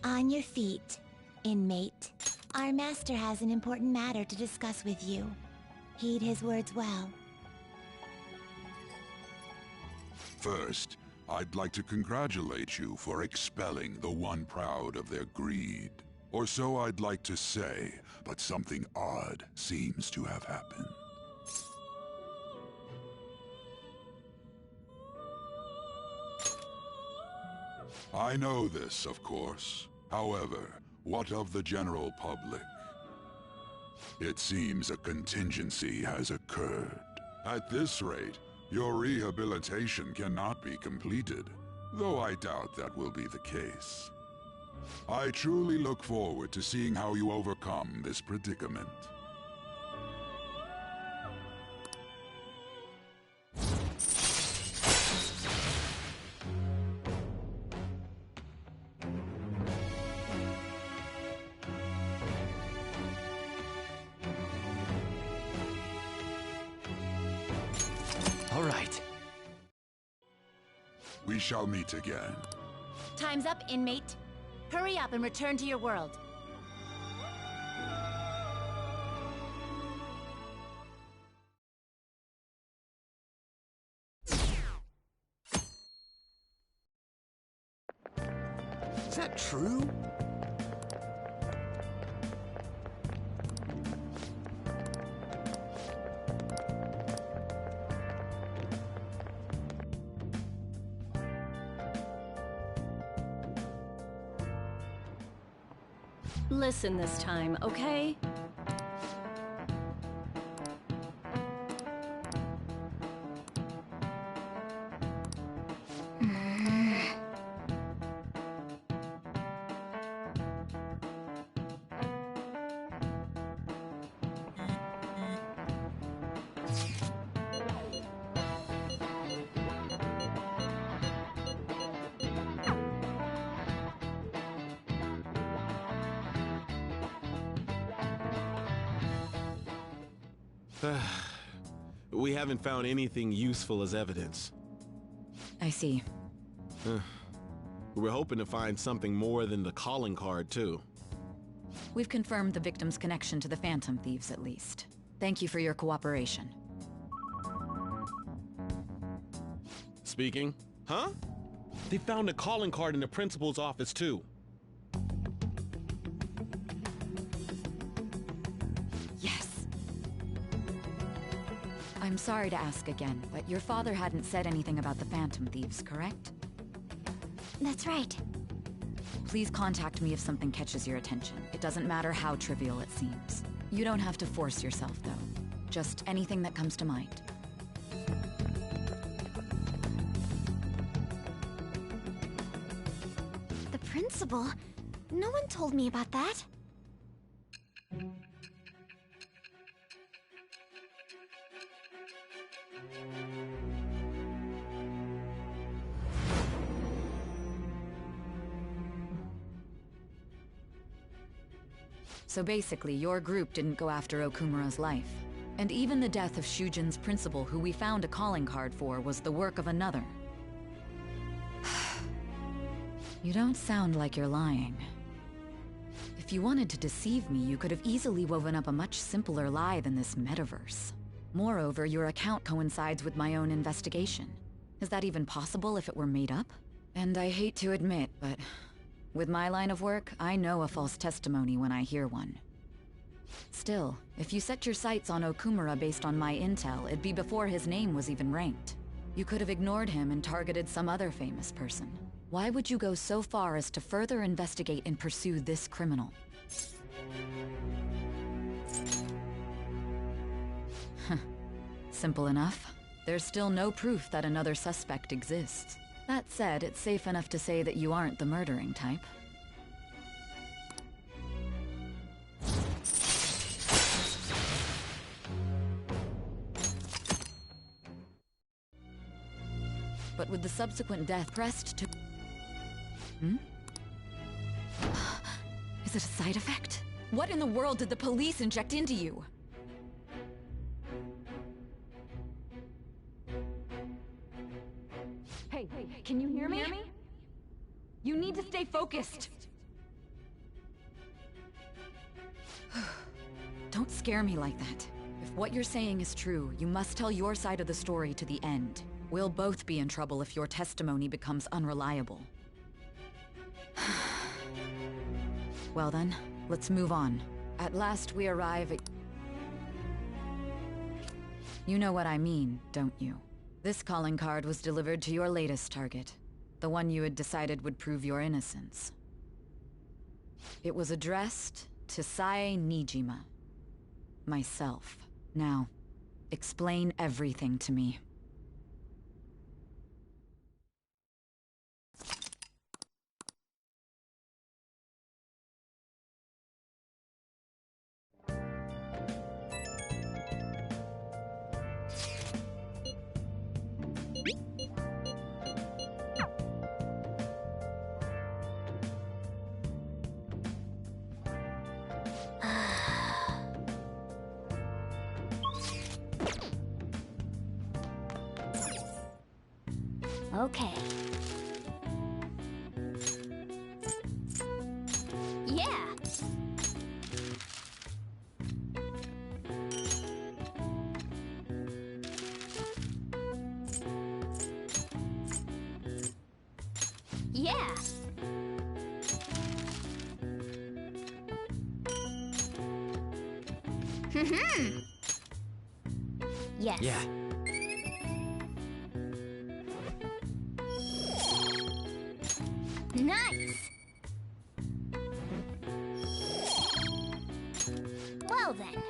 On your feet, inmate. Our master has an important matter to discuss with you. Heed his words well. First, I'd like to congratulate you for expelling the one proud of their greed. Or so I'd like to say, but something odd seems to have happened. I know this, of course. However, what of the general public? It seems a contingency has occurred. At this rate, your rehabilitation cannot be completed, though I doubt that will be the case. I truly look forward to seeing how you overcome this predicament. All right. We shall meet again. Time's up, inmate. Hurry up and return to your world. Is that true? Listen this time, okay? We haven't found anything useful as evidence. I see. We're hoping to find something more than the calling card, too. We've confirmed the victim's connection to the Phantom Thieves, at least. Thank you for your cooperation. Speaking? Huh? They found a calling card in the principal's office, too. Yes. I'm sorry to ask again, but your father hadn't said anything about the Phantom Thieves, correct? That's right. Please contact me if something catches your attention. It doesn't matter how trivial it seems. You don't have to force yourself, though. Just anything that comes to mind. The principal? No one told me about that. So basically, your group didn't go after Okumura's life. And even the death of Shujin's principal, who we found a calling card for, was the work of another. You don't sound like you're lying. If you wanted to deceive me, you could have easily woven up a much simpler lie than this metaverse. Moreover, your account coincides with my own investigation. Is that even possible if it were made up? And I hate to admit, but with my line of work, I know a false testimony when I hear one. Still, if you set your sights on Okumura based on my intel, it'd be before his name was even ranked. You could have ignored him and targeted some other famous person. Why would you go so far as to further investigate and pursue this criminal? Simple enough. There's still no proof that another suspect exists. That said, it's safe enough to say that you aren't the murdering type. But with the subsequent death pressed to... Is it a side effect? What in the world did the police inject into you? Hey, can you hear me? You need to stay focused. Don't scare me like that. If what you're saying is true, you must tell your side of the story to the end. We'll both be in trouble if your testimony becomes unreliable. Well then, let's move on. At last we arrive at... You know what I mean, don't you? This calling card was delivered to your latest target. The one you had decided would prove your innocence. It was addressed to Sae Nijima. Myself. Now, explain everything to me. Okay. Yeah! Yeah! Yes. Yeah. Nice! Well then.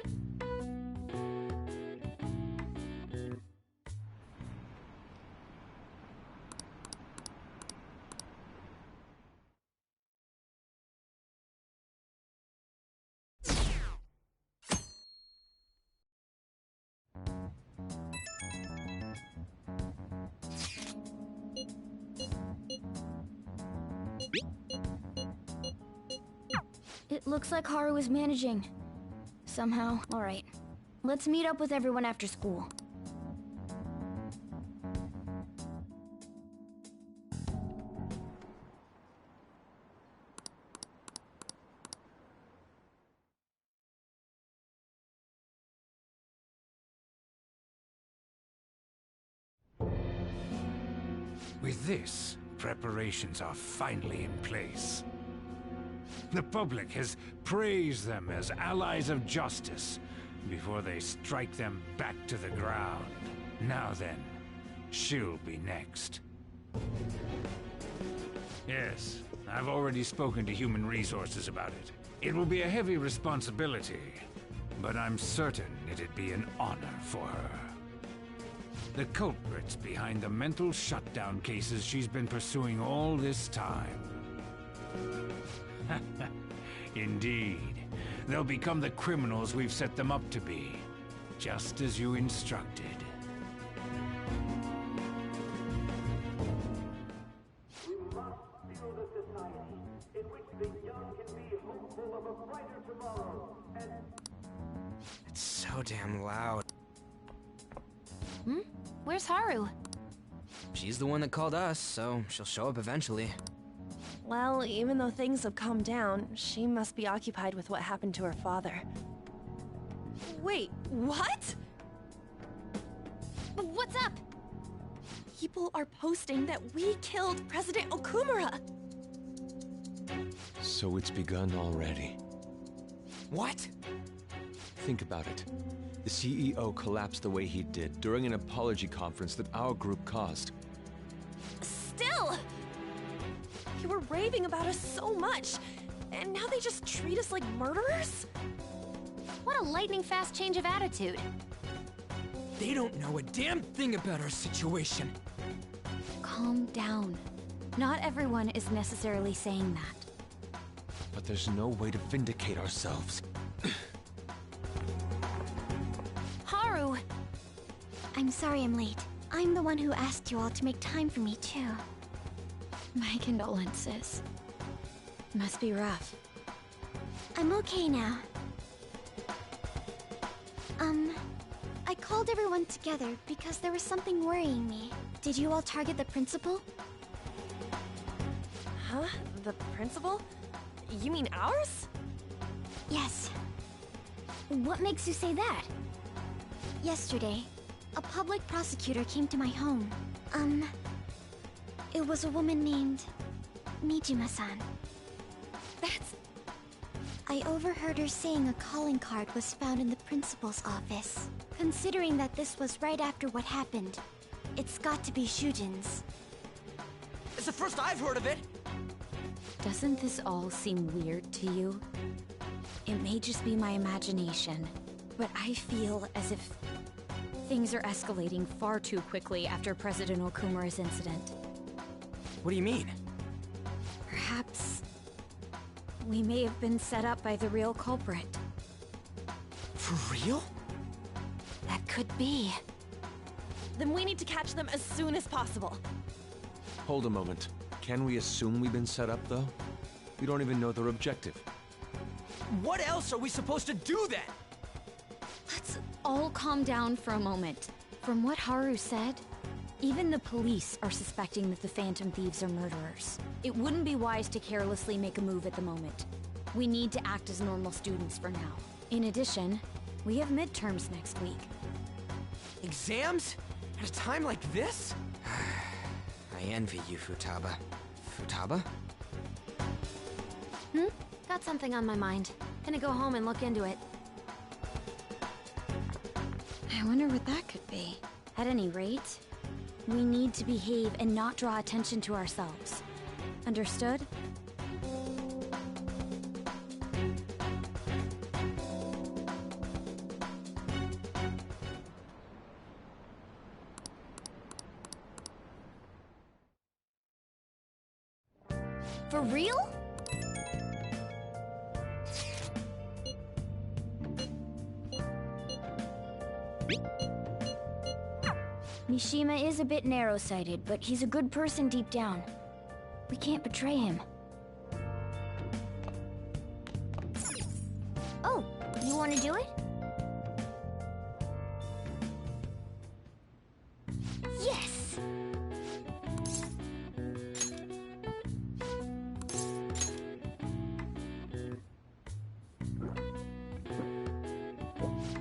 It looks like Haru is managing. Somehow. Alright. Let's meet up with everyone after school. With this, preparations are finally in place. The public has praised them as allies of justice before they strike them back to the ground. Now then, she'll be next. Yes, I've already spoken to Human Resources about it. It will be a heavy responsibility, but I'm certain it'd be an honor for her. The culprits behind the mental shutdown cases she's been pursuing all this time. Indeed. They'll become the criminals we've set them up to be, just as you instructed. We must build a society in which the young can be hopeful of a brighter tomorrow, and... It's so damn loud. Where's Haru? She's the one that called us, so she'll show up eventually. Well, even though things have calmed down, she must be occupied with what happened to her father. Wait, what? What's up? People are posting that we killed President Okumura! So it's begun already. What? Think about it. The CEO collapsed the way he did during an apology conference that our group caused. Still! You were raving about us so much, and now they just treat us like murderers? What a lightning-fast change of attitude. They don't know a damn thing about our situation. Calm down. Not everyone is necessarily saying that. But there's no way to vindicate ourselves. Haru! I'm sorry I'm late. I'm the one who asked you all to make time for me, too. My condolences. Must be rough. I'm okay now. I called everyone together because there was something worrying me. Did you all target the principal? Huh? The principal? You mean ours? Yes. What makes you say that? Yesterday, a public prosecutor came to my home. It was a woman named Mijima-san. That's... I overheard her saying a calling card was found in the principal's office. Considering that this was right after what happened, it's got to be Shujin's. It's the first I've heard of it! Doesn't this all seem weird to you? It may just be my imagination, but I feel as if things are escalating far too quickly after President Okumura's incident. What do you mean? Perhaps we may have been set up by the real culprit. For real? That could be. Then we need to catch them as soon as possible. Hold a moment. Can we assume we've been set up, though? We don't even know their objective. What else are we supposed to do then? Let's all calm down for a moment. From what Haru said, even the police are suspecting that the Phantom Thieves are murderers. It wouldn't be wise to carelessly make a move at the moment. We need to act as normal students for now. In addition, we have midterms next week. Exams? At a time like this? I envy you, Futaba. Futaba? Got something on my mind. Gonna go home and look into it. I wonder what that could be. At any rate, we need to behave and not draw attention to ourselves. Understood? For real? Mishima is a bit narrow-sighted, but he's a good person deep down. We can't betray him. Oh, you want to do it? Yes!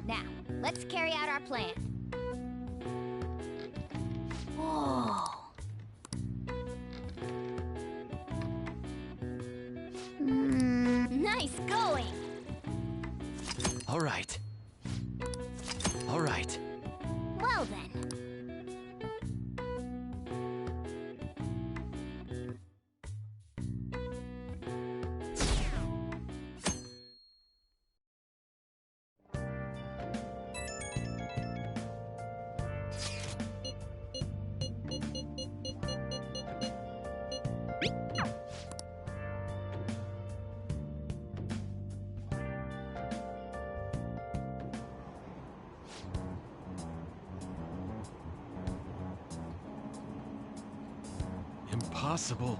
Now, let's carry out our plan. Whoa. Nice going! All right. All right. Well then. Impossible.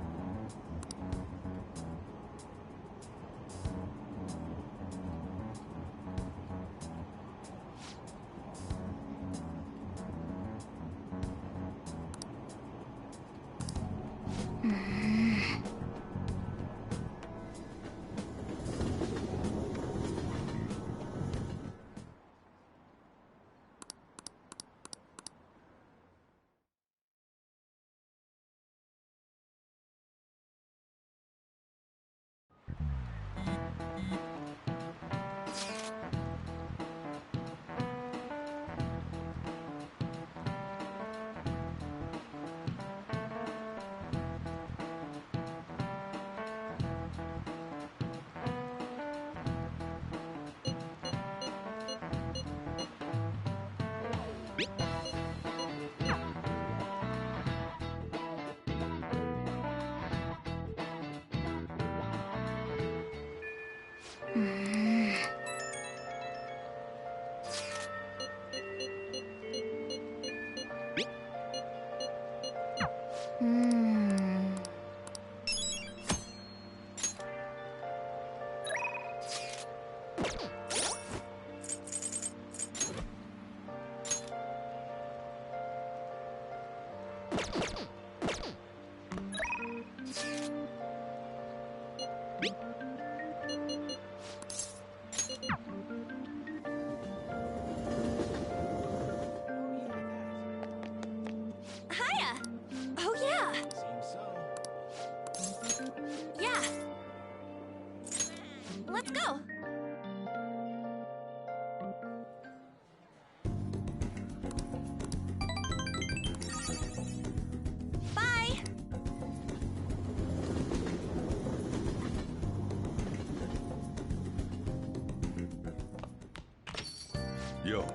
Yo.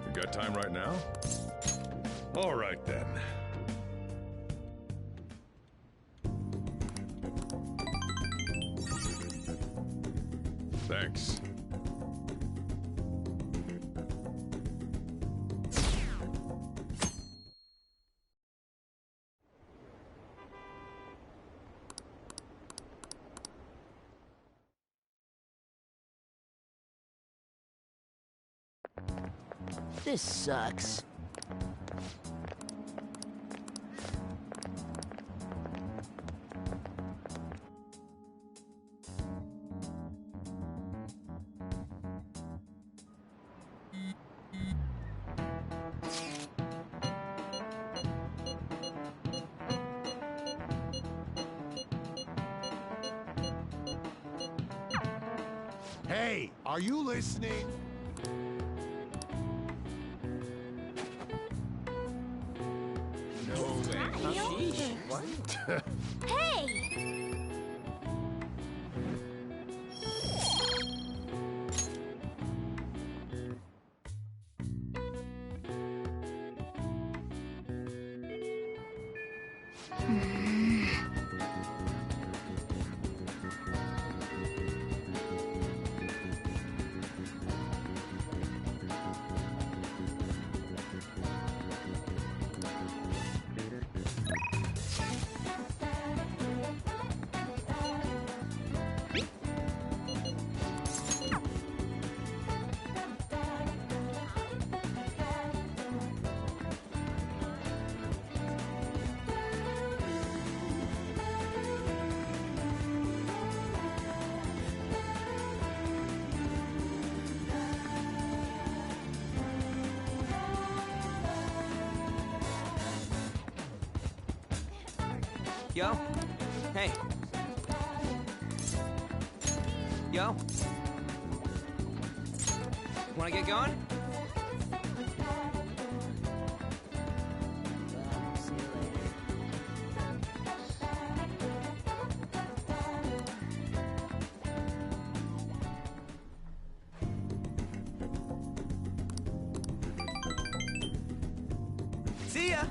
You got time right now? All right then. Thanks. This sucks. Hey, are you listening? No, man. Sheesh. What? Hey! Yo? Hey. Yo? Wanna get going? See ya!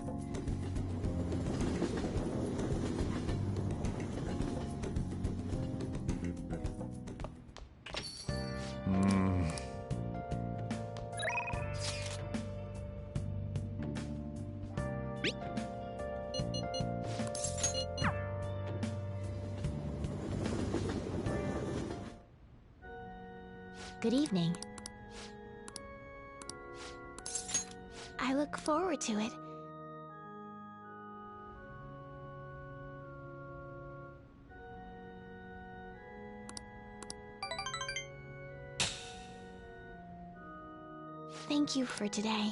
Good evening. I look forward to it. Thank you for today.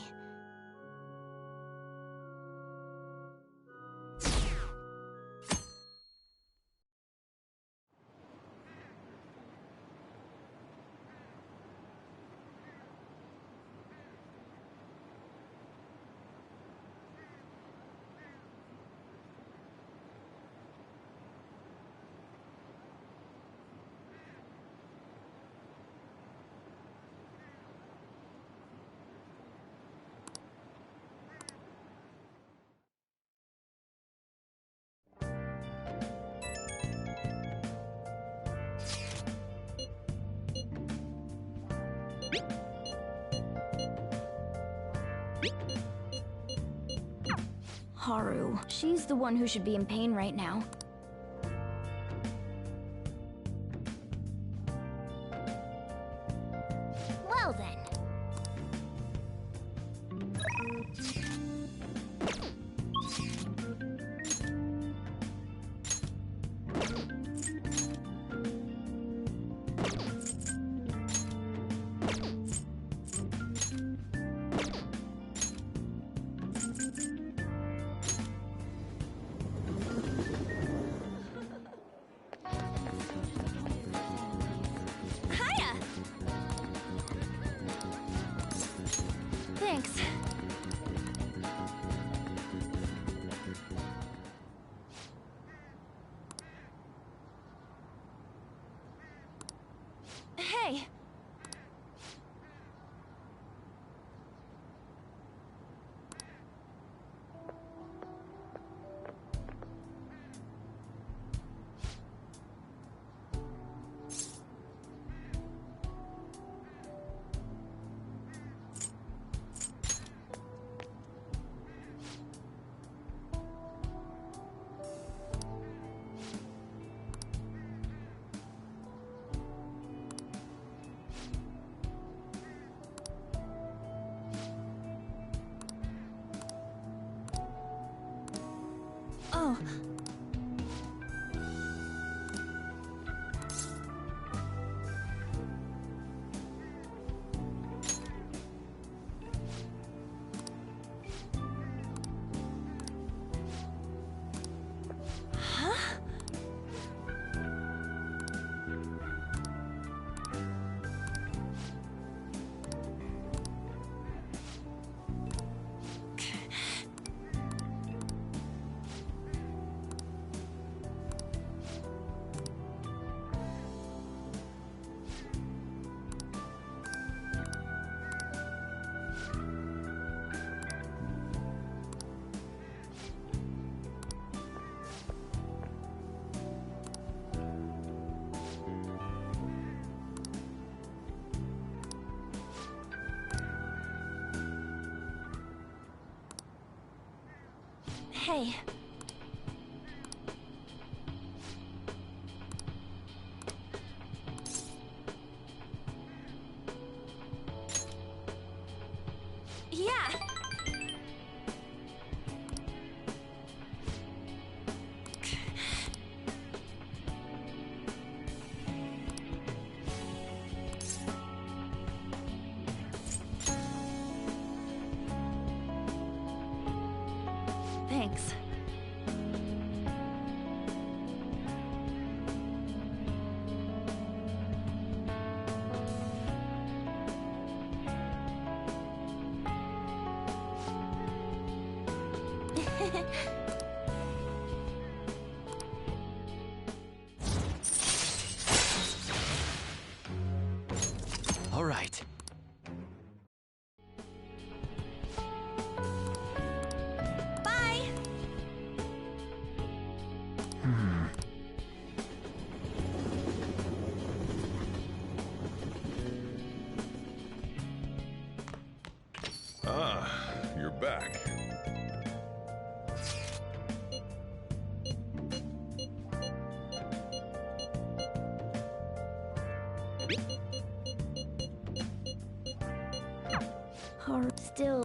Haru. She's the one who should be in pain right now. Well then. Hey! Oh. Huh? Hey. Yeah. Thanks. All right. Bye! Ah, you're back. Or still.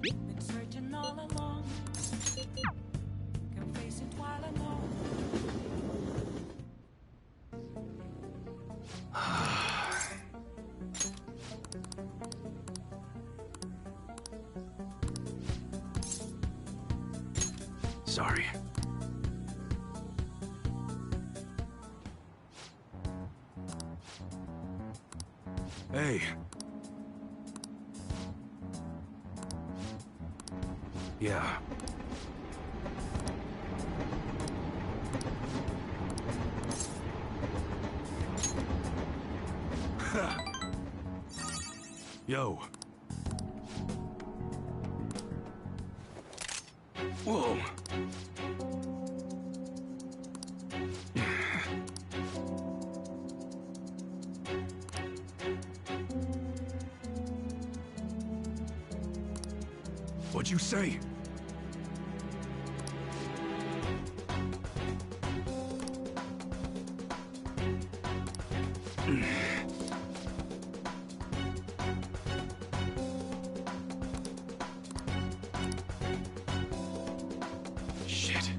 Been searching all along. Can face it while alone. Sorry. Hey. Yeah. Yo. Whoa. What'd you say? Shit.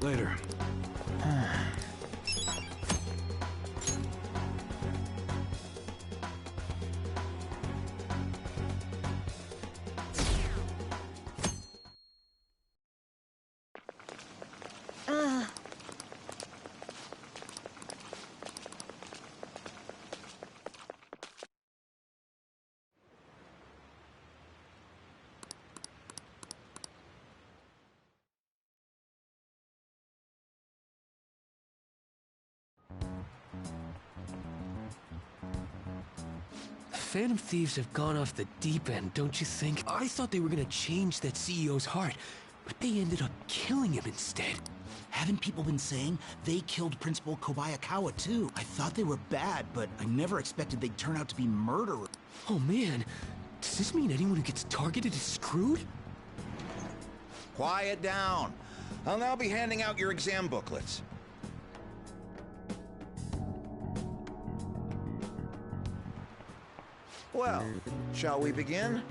Later. Phantom Thieves have gone off the deep end, don't you think? I thought they were gonna change that CEO's heart, but they ended up killing him instead. Haven't people been saying they killed Principal Kobayakawa too? I thought they were bad, but I never expected they'd turn out to be murderers. Oh man, does this mean anyone who gets targeted is screwed? Quiet down. I'll now be handing out your exam booklets. Well, shall we begin?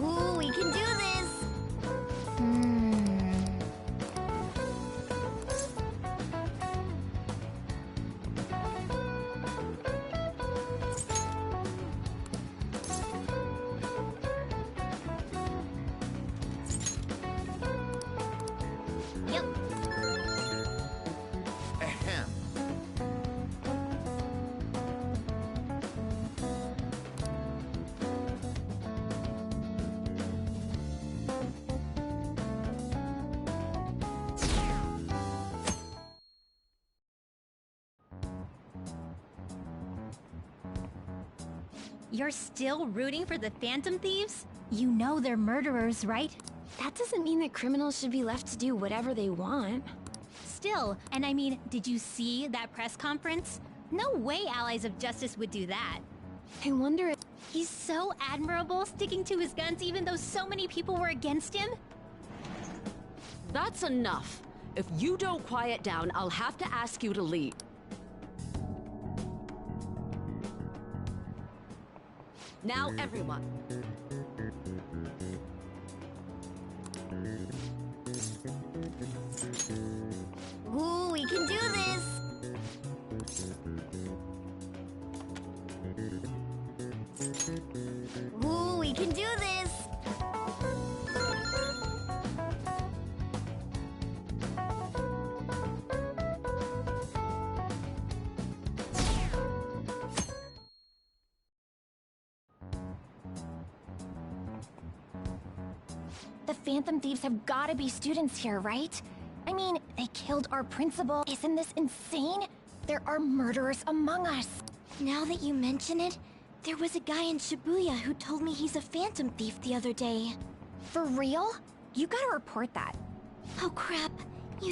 Ooh, we can do this! Yep. Ahem. You're still rooting for the Phantom Thieves? You know they're murderers, right? That doesn't mean that criminals should be left to do whatever they want. Still, and I mean, did you see that press conference? No way Allies of Justice would do that. I wonder if... He's so admirable, sticking to his guns even though so many people were against him. That's enough. If you don't quiet down, I'll have to ask you to leave. Now, everyone. Ooh, we can do this! Ooh, we can do this! The Phantom Thieves have gotta be students here, right? I mean, they killed our principal. Isn't this insane? There are murderers among us. Now that you mention it, there was a guy in Shibuya who told me he's a Phantom Thief the other day. For real? You gotta report that. Oh crap.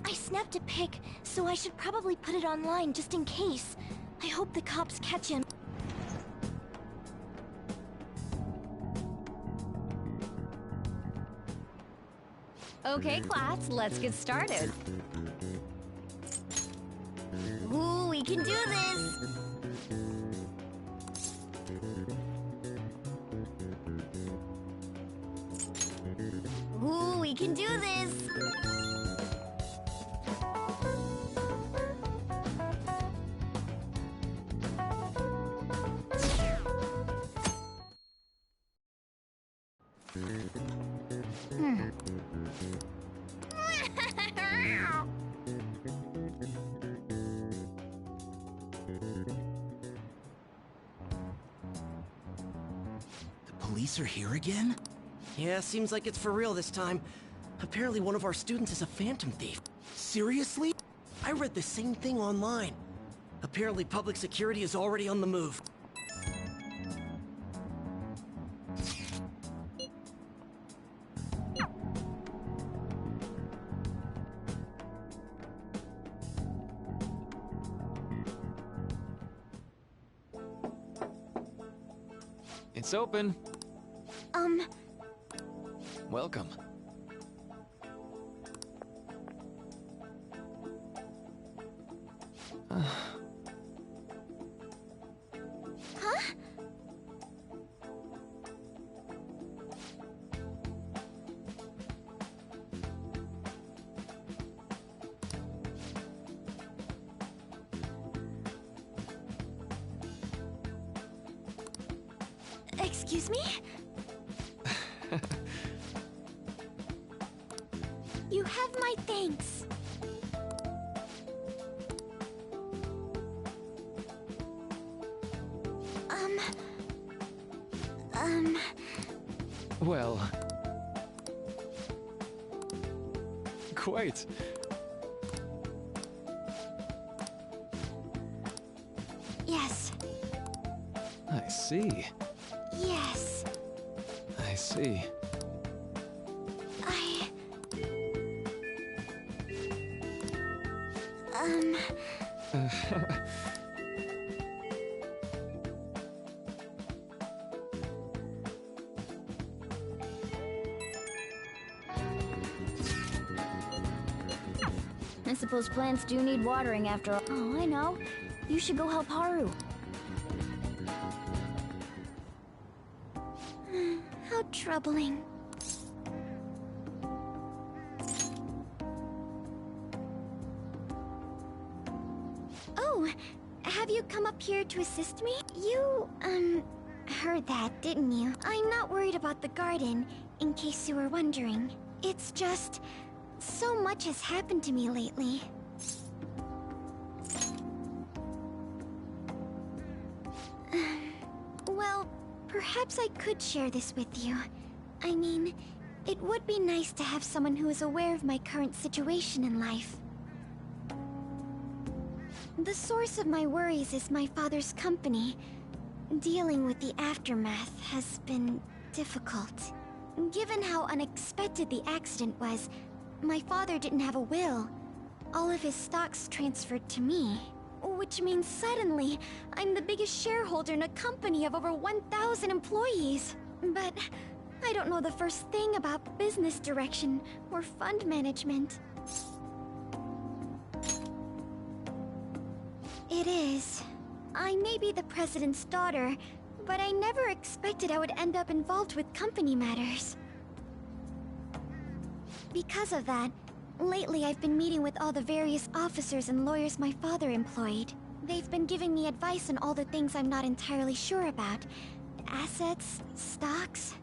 I snapped a pic, so I should probably put it online just in case. I hope the cops catch him. Okay, class, let's get started. Ooh, we can do this! Ooh, we can do this! Police are here again? Yeah, seems like it's for real this time. Apparently one of our students is a Phantom Thief. Seriously? I read the same thing online. Apparently public security is already on the move. It's open. Welcome. Huh? Excuse me? You have my thanks. Well... quite. Yes. I see. Yes. I see. I suppose plants do need watering after all. Oh, I know. You should go help Haru. How troubling. Oh, have you come up here to assist me? You, heard that, didn't you? I'm not worried about the garden, in case you were wondering. It's just... so much has happened to me lately. Well, perhaps I could share this with you. I mean, it would be nice to have someone who is aware of my current situation in life. The source of my worries is my father's company. Dealing with the aftermath has been difficult. Given how unexpected the accident was, my father didn't have a will. All of his stocks transferred to me. Which means suddenly, I'm the biggest shareholder in a company of over 1,000 employees. But I don't know the first thing about business direction or fund management. It is. I may be the president's daughter, but I never expected I would end up involved with company matters. Because of that, lately I've been meeting with all the various officers and lawyers my father employed. They've been giving me advice on all the things I'm not entirely sure about. Assets, stocks.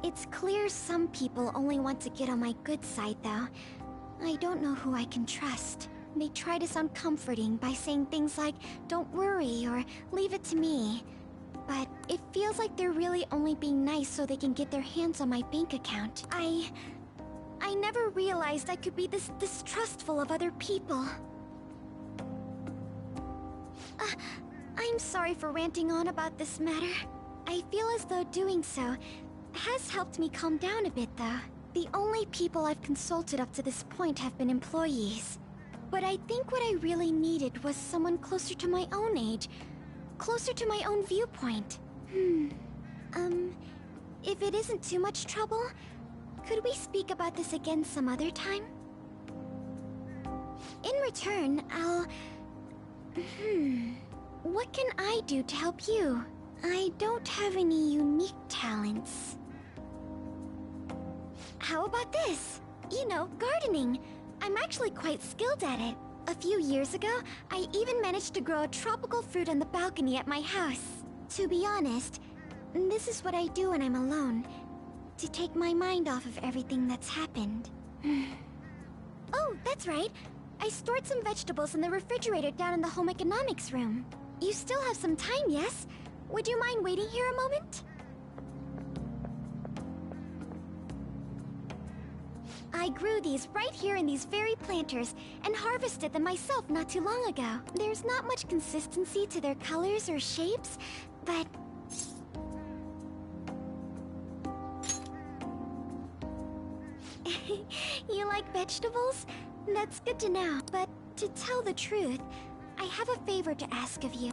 It's clear some people only want to get on my good side, though. I don't know who I can trust. They try to sound comforting by saying things like, "Don't worry," or "Leave it to me." But it feels like they're really only being nice so they can get their hands on my bank account. I never realized I could be this distrustful of other people. I'm sorry for ranting on about this matter. I feel as though doing so has helped me calm down a bit, though. The only people I've consulted up to this point have been employees. But I think what I really needed was someone closer to my own age, closer to my own viewpoint. If it isn't too much trouble, could we speak about this again some other time? In return, I'll... What can I do to help you? I don't have any unique talents. How about this? You know, gardening. I'm actually quite skilled at it. A few years ago, I even managed to grow a tropical fruit on the balcony at my house. To be honest, this is what I do when I'm alone, to take my mind off of everything that's happened. Oh, that's right. I stored some vegetables in the refrigerator down in the home economics room. You still have some time, yes? Would you mind waiting here a moment? I grew these right here in these very planters and harvested them myself not too long ago. There's not much consistency to their colors or shapes, but... You like vegetables? That's good to know. But to tell the truth, I have a favor to ask of you.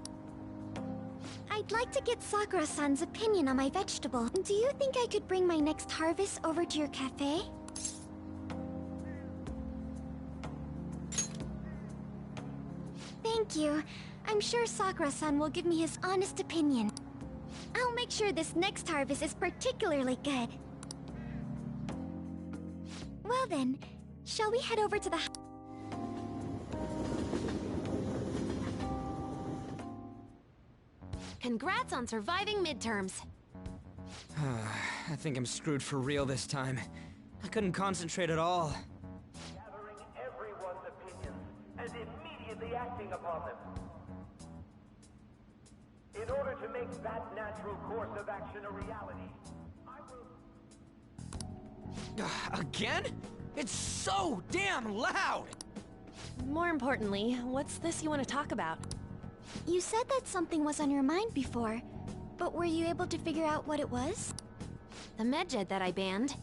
I'd like to get Sakura-san's opinion on my vegetable. Do you think I could bring my next harvest over to your cafe? Thank you. I'm sure Sakura-san will give me his honest opinion. I'll make sure this next harvest is particularly good. Well then, shall we head over to the... Congrats on surviving midterms. I think I'm screwed for real this time. I couldn't concentrate at all. Gathering everyone's opinions and immediately acting upon them. In order to make that natural course of action a reality, I will... Again? It's so damn loud! More importantly, what's this you want to talk about? You said that something was on your mind before, but were you able to figure out what it was? The medjed that I banned.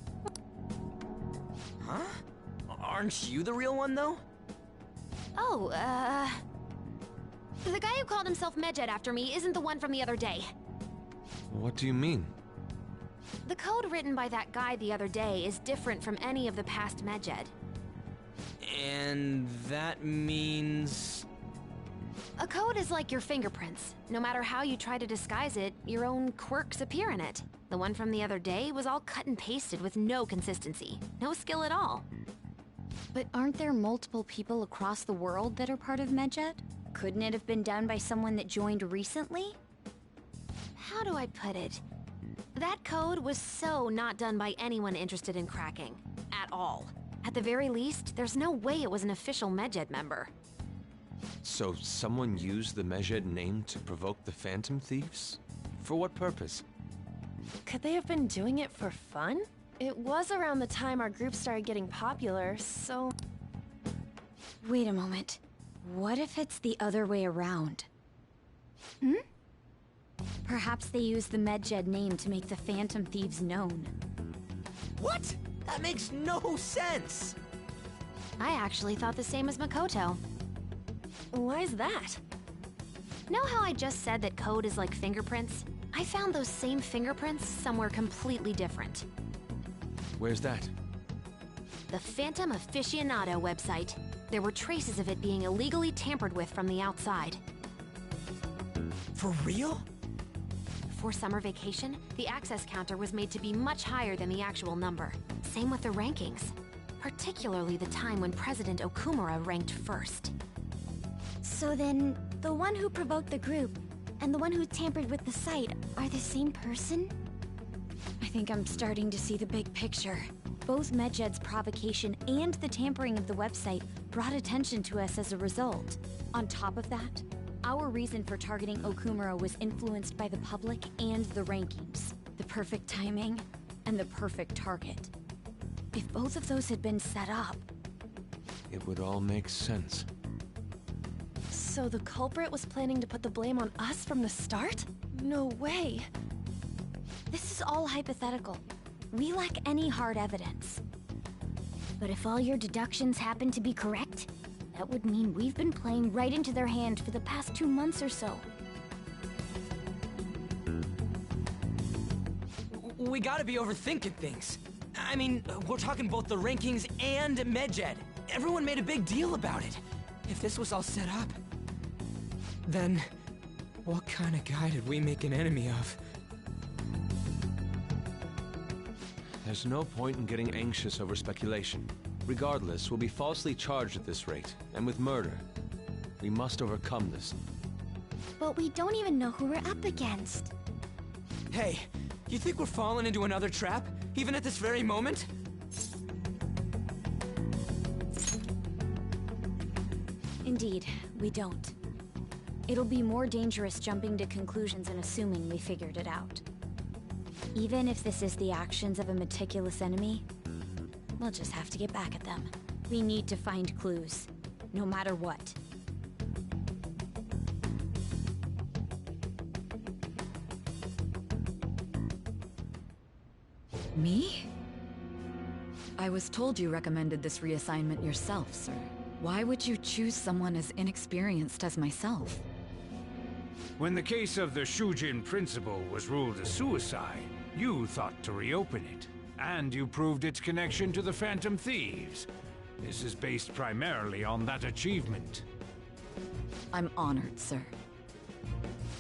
Huh? Aren't you the real one, though? Oh, the guy who called himself medjed after me isn't the one from the other day. What do you mean? The code written by that guy the other day is different from any of the past medjed. And that means... A code is like your fingerprints. No matter how you try to disguise it, your own quirks appear in it. The one from the other day was all cut and pasted with no consistency. No skill at all. But aren't there multiple people across the world that are part of medjed? Couldn't it have been done by someone that joined recently? How do I put it? That code was so not done by anyone interested in cracking. At all. At the very least, there's no way it was an official medjed member. So someone used the medjed name to provoke the Phantom Thieves? For what purpose? Could they have been doing it for fun? It was around the time our group started getting popular, so... Wait a moment. What if it's the other way around? Hmm? Perhaps they used the medjed name to make the Phantom Thieves known. What? That makes no sense! I actually thought the same as Makoto. Why is that? Know how I just said that code is like fingerprints? I found those same fingerprints somewhere completely different. Where's that? The Phantom Aficionado website. There were traces of it being illegally tampered with from the outside. For real? For summer vacation, the access counter was made to be much higher than the actual number. Same with the rankings. Particularly the time when President Okumura ranked first. So then, the one who provoked the group and the one who tampered with the site are the same person? I think I'm starting to see the big picture. Both medjed's provocation and the tampering of the website brought attention to us as a result. On top of that, our reason for targeting Okumura was influenced by the public and the rankings. The perfect timing and the perfect target. If both of those had been set up... It would all make sense. So the culprit was planning to put the blame on us from the start? No way. This is all hypothetical. We lack any hard evidence. But if all your deductions happen to be correct, that would mean we've been playing right into their hand for the past 2 months or so. We gotta be overthinking things. I mean, we're talking both the rankings and medjed. Everyone made a big deal about it. If this was all set up, then what kind of guy did we make an enemy of? There's no point in getting anxious over speculation. Regardless, we'll be falsely charged at this rate, and with murder. We must overcome this. But we don't even know who we're up against. Hey, you think we're falling into another trap, even at this very moment? Indeed, we don't. It'll be more dangerous jumping to conclusions and assuming we figured it out. Even if this is the actions of a meticulous enemy, we'll just have to get back at them. We need to find clues, no matter what. Me? I was told you recommended this reassignment yourself, sir. Why would you choose someone as inexperienced as myself? When the case of the Shujin principal was ruled a suicide, you thought to reopen it. And you proved its connection to the Phantom Thieves. This is based primarily on that achievement. I'm honored, sir.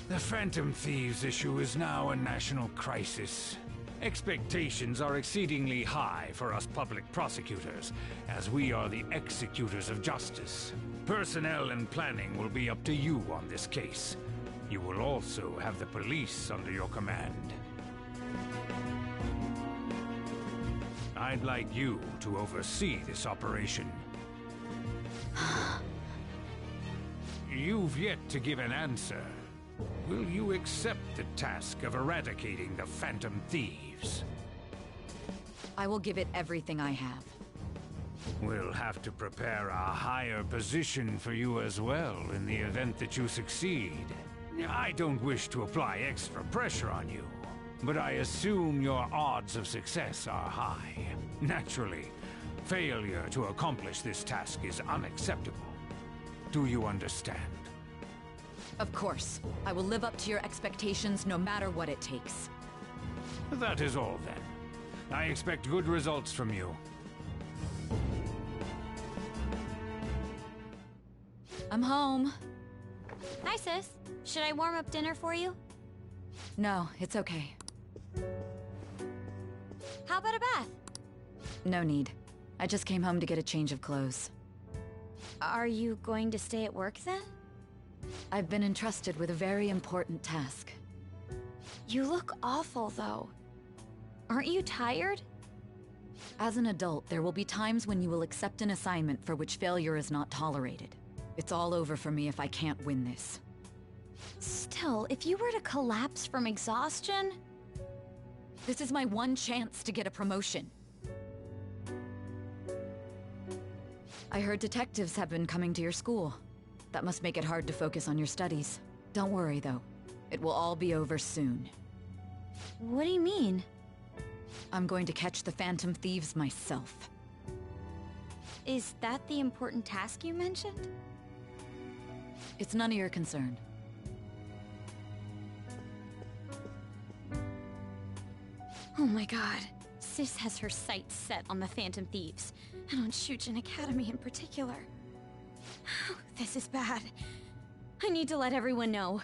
The Phantom Thieves issue is now a national crisis. Expectations are exceedingly high for us public prosecutors, as we are the executors of justice. Personnel and planning will be up to you on this case. You will also have the police under your command. I'd like you to oversee this operation. You've yet to give an answer. Will you accept the task of eradicating the Phantom Thieves? I will give it everything I have. We'll have to prepare a higher position for you as well in the event that you succeed. I don't wish to apply extra pressure on you, but I assume your odds of success are high. Naturally, failure to accomplish this task is unacceptable. Do you understand? Of course. I will live up to your expectations no matter what it takes. That is all then. I expect good results from you. I'm home. Hi, sis. Should I warm up dinner for you? No, it's okay. How about a bath? No need. I just came home to get a change of clothes. Are you going to stay at work then? I've been entrusted with a very important task. You look awful, though. Aren't you tired? As an adult, there will be times when you will accept an assignment for which failure is not tolerated. It's all over for me if I can't win this. Still, if you were to collapse from exhaustion... This is my one chance to get a promotion. I heard detectives have been coming to your school. That must make it hard to focus on your studies. Don't worry, though. It will all be over soon. What do you mean? I'm going to catch the Phantom Thieves myself. Is that the important task you mentioned? It's none of your concern. Oh my god. Sis has her sights set on the Phantom Thieves, and on Shujin Academy in particular. This is bad. I need to let everyone know.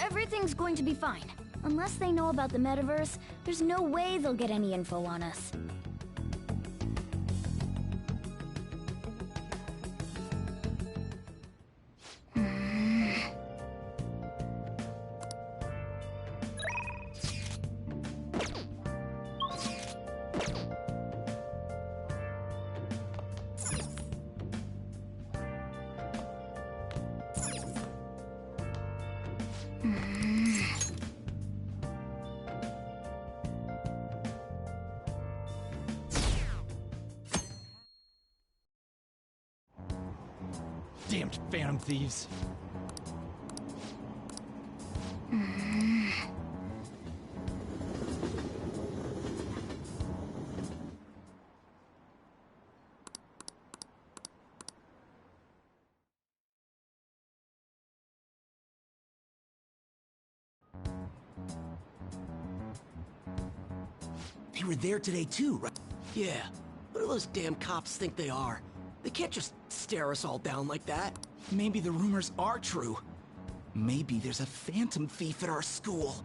Everything's going to be fine. Unless they know about the metaverse, there's no way they'll get any info on us. Damned Phantom Thieves. They were there today too, right? Yeah. What do those damn cops think they are? They can't just stare us all down like that. Maybe the rumors are true. Maybe there's a phantom thief at our school.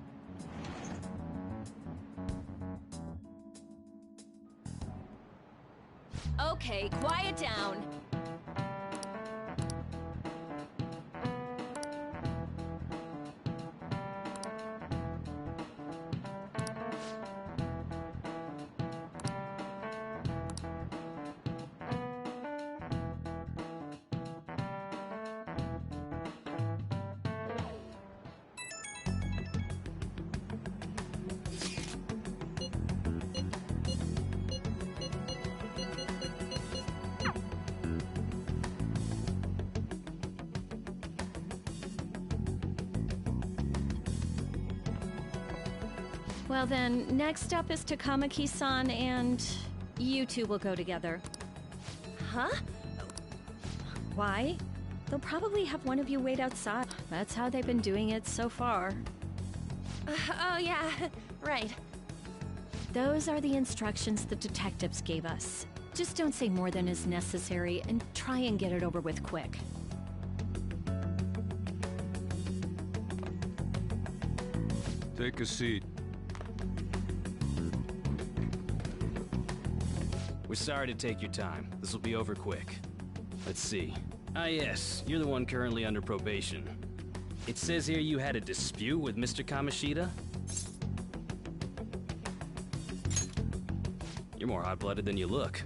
Okay, quiet down. Well then, next up is Takamaki-san, and you two will go together. Huh? Why? They'll probably have one of you wait outside. That's how they've been doing it so far. Oh yeah, right. Those are the instructions the detectives gave us. Just don't say more than is necessary, and try and get it over with quick. Take a seat. We're sorry to take your time. This will be over quick. Let's see. Ah yes, you're the one currently under probation. It says here you had a dispute with Mr. Kamoshida? You're more hot-blooded than you look.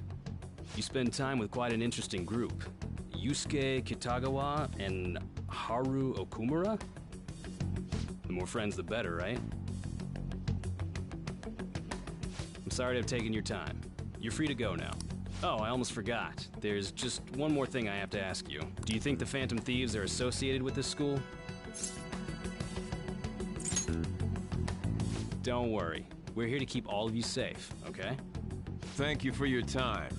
You spend time with quite an interesting group. Yusuke Kitagawa and Haru Okumura? The more friends, the better, right? I'm sorry to have taken your time. You're free to go now. Oh, I almost forgot. There's just one more thing I have to ask you. Do you think the Phantom Thieves are associated with this school? Don't worry. We're here to keep all of you safe, okay? Thank you for your time.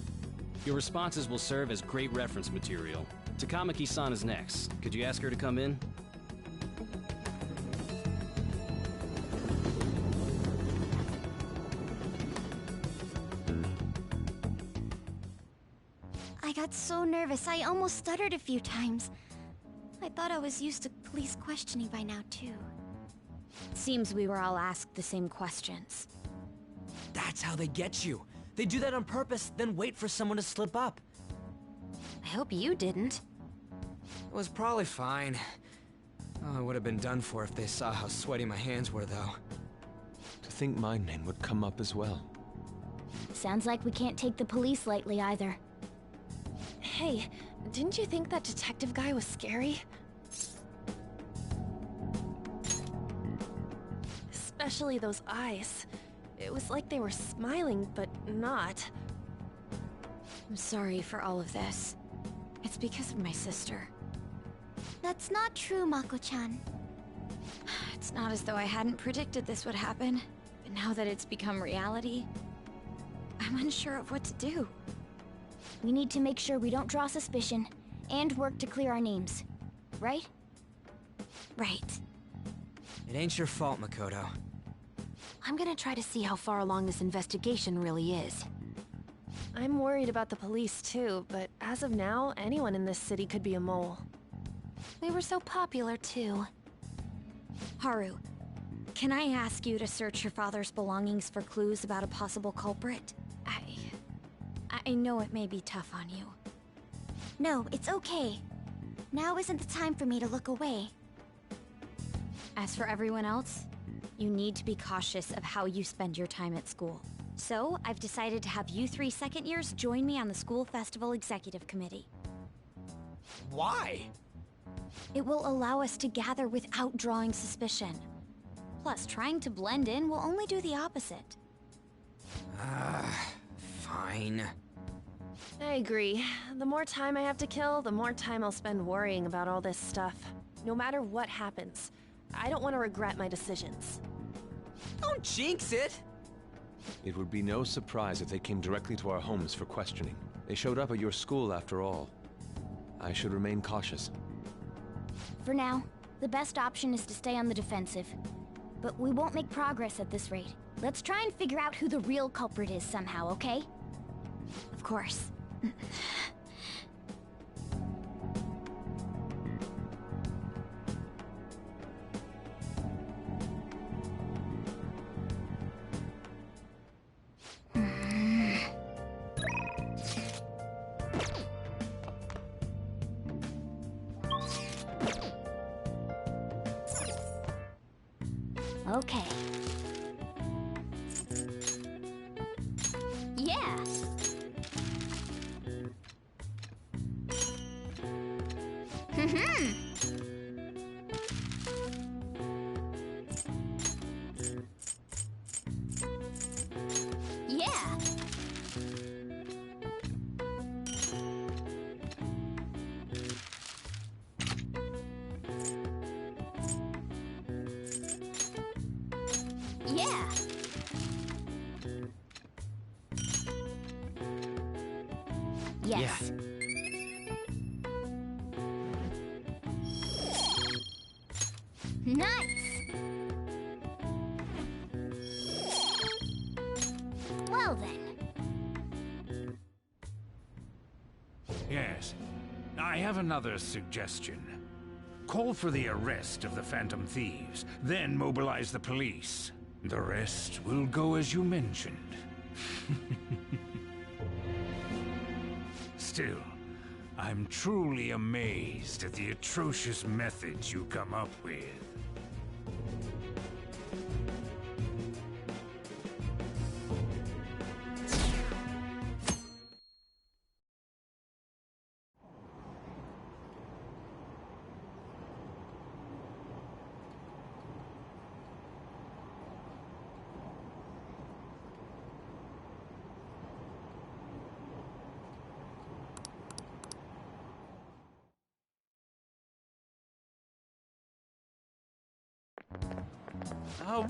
Your responses will serve as great reference material. Takamaki-san is next. Could you ask her to come in? I got so nervous, I almost stuttered a few times. I thought I was used to police questioning by now, too. Seems we were all asked the same questions. That's how they get you. They do that on purpose, then wait for someone to slip up. I hope you didn't. It was probably fine. Oh, I would have been done for if they saw how sweaty my hands were, though. To think my name would come up as well. Sounds like we can't take the police lightly either. Hey, didn't you think that detective guy was scary? Especially those eyes. It was like they were smiling, but not. I'm sorry for all of this. It's because of my sister. That's not true, Mako-chan. It's not as though I hadn't predicted this would happen, but now that it's become reality, I'm unsure of what to do. We need to make sure we don't draw suspicion, and work to clear our names. Right? Right. It ain't your fault, Makoto. I'm gonna try to see how far along this investigation really is. I'm worried about the police too, but as of now, anyone in this city could be a mole. We were so popular too. Haru, can I ask you to search your father's belongings for clues about a possible culprit? I know it may be tough on you. No, it's okay. Now isn't the time for me to look away. As for everyone else, you need to be cautious of how you spend your time at school. So, I've decided to have you 3 second years join me on the School Festival Executive Committee. Why? It will allow us to gather without drawing suspicion. Plus, trying to blend in will only do the opposite. Fine. I agree. The more time I have to kill, the more time I'll spend worrying about all this stuff. No matter what happens, I don't want to regret my decisions. Don't jinx it! It would be no surprise if they came directly to our homes for questioning. They showed up at your school after all. I should remain cautious. For now, the best option is to stay on the defensive. But we won't make progress at this rate. Let's try and figure out who the real culprit is somehow, okay? Of course. Okay. Yeah! Yeah! Yes. Nice! Well then. Yes. I have another suggestion. Call for the arrest of the Phantom Thieves, then mobilize the police. The rest will go as you mentioned. Still, I'm truly amazed at the atrocious methods you come up with.